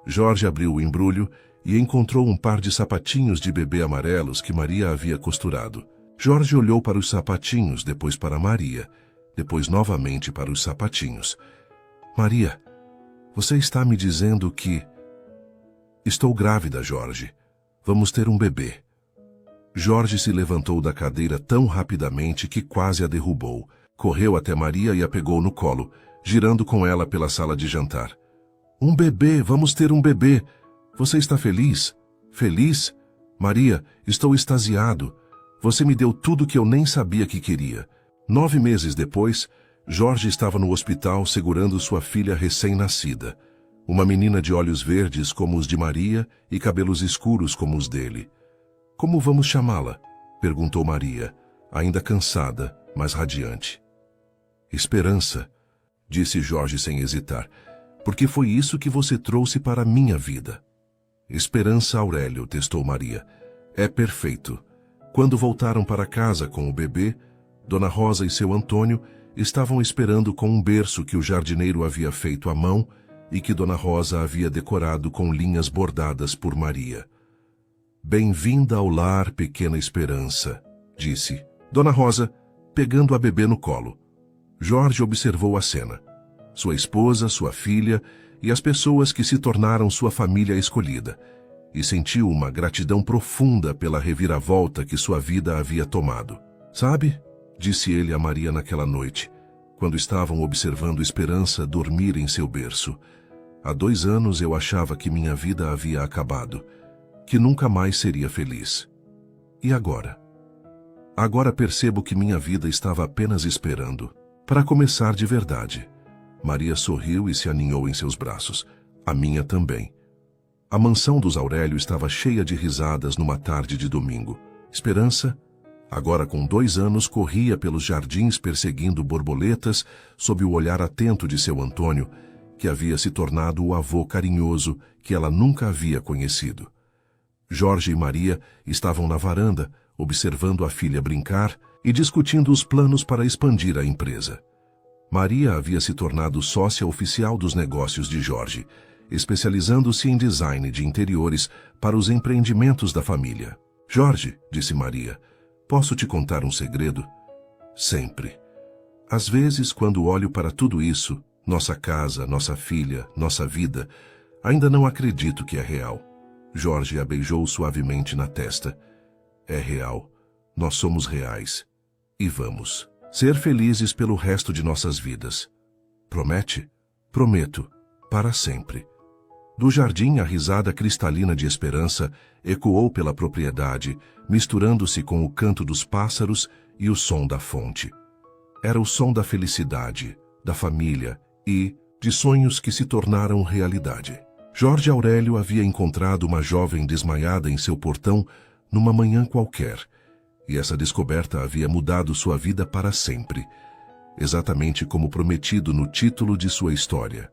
Jorge abriu o embrulho e encontrou um par de sapatinhos de bebê amarelos que Maria havia costurado. Jorge olhou para os sapatinhos, depois para Maria, depois novamente para os sapatinhos. Maria, você está me dizendo que... Estou grávida, Jorge. Vamos ter um bebê. Jorge se levantou da cadeira tão rapidamente que quase a derrubou. Correu até Maria e a pegou no colo, girando com ela pela sala de jantar. Um bebê, vamos ter um bebê. Você está feliz? Feliz? Maria, estou extasiado. Você me deu tudo que eu nem sabia que queria. 9 meses depois, Jorge estava no hospital segurando sua filha recém-nascida. Uma menina de olhos verdes como os de Maria e cabelos escuros como os dele. Como vamos chamá-la? Perguntou Maria, ainda cansada, mas radiante. Esperança, disse Jorge sem hesitar, porque foi isso que você trouxe para a minha vida. Esperança Aurélio, testou Maria. É perfeito. Quando voltaram para casa com o bebê, Dona Rosa e seu Antônio estavam esperando com um berço que o jardineiro havia feito à mão e que Dona Rosa havia decorado com linhas bordadas por Maria. Bem-vinda ao lar, pequena Esperança, disse Dona Rosa, pegando a bebê no colo. Jorge observou a cena. Sua esposa, sua filha e as pessoas que se tornaram sua família escolhida, e sentiu uma gratidão profunda pela reviravolta que sua vida havia tomado. Sabe, disse ele a Maria naquela noite, quando estavam observando Esperança dormir em seu berço. Há 2 anos eu achava que minha vida havia acabado, que nunca mais seria feliz. E agora? Agora percebo que minha vida estava apenas esperando para começar de verdade. Maria sorriu e se aninhou em seus braços. A minha também. A mansão dos Aurélio estava cheia de risadas numa tarde de domingo. Esperança, agora com 2 anos, corria pelos jardins perseguindo borboletas sob o olhar atento de seu Antônio, que havia se tornado o avô carinhoso que ela nunca havia conhecido. Jorge e Maria estavam na varanda, observando a filha brincar e discutindo os planos para expandir a empresa. Maria havia se tornado sócia oficial dos negócios de Jorge, especializando-se em design de interiores para os empreendimentos da família. Jorge, disse Maria, posso te contar um segredo? Sempre. Às vezes, quando olho para tudo isso, nossa casa, nossa filha, nossa vida, ainda não acredito que é real. Jorge a beijou suavemente na testa. É real. Nós somos reais. E vamos ser felizes pelo resto de nossas vidas. Promete? Prometo. Para sempre. Do jardim, a risada cristalina de Esperança ecoou pela propriedade, misturando-se com o canto dos pássaros e o som da fonte. Era o som da felicidade, da família e de sonhos que se tornaram realidade. Jorge Aurélio havia encontrado uma jovem desmaiada em seu portão numa manhã qualquer, e essa descoberta havia mudado sua vida para sempre, exatamente como prometido no título de sua história.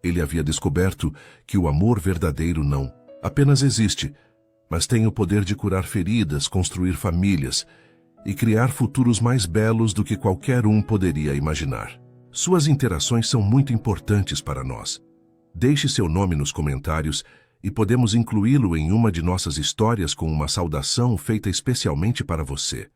Ele havia descoberto que o amor verdadeiro não apenas existe, mas tem o poder de curar feridas, construir famílias e criar futuros mais belos do que qualquer um poderia imaginar. Suas interações são muito importantes para nós. Deixe seu nome nos comentários e podemos incluí-lo em uma de nossas histórias com uma saudação feita especialmente para você.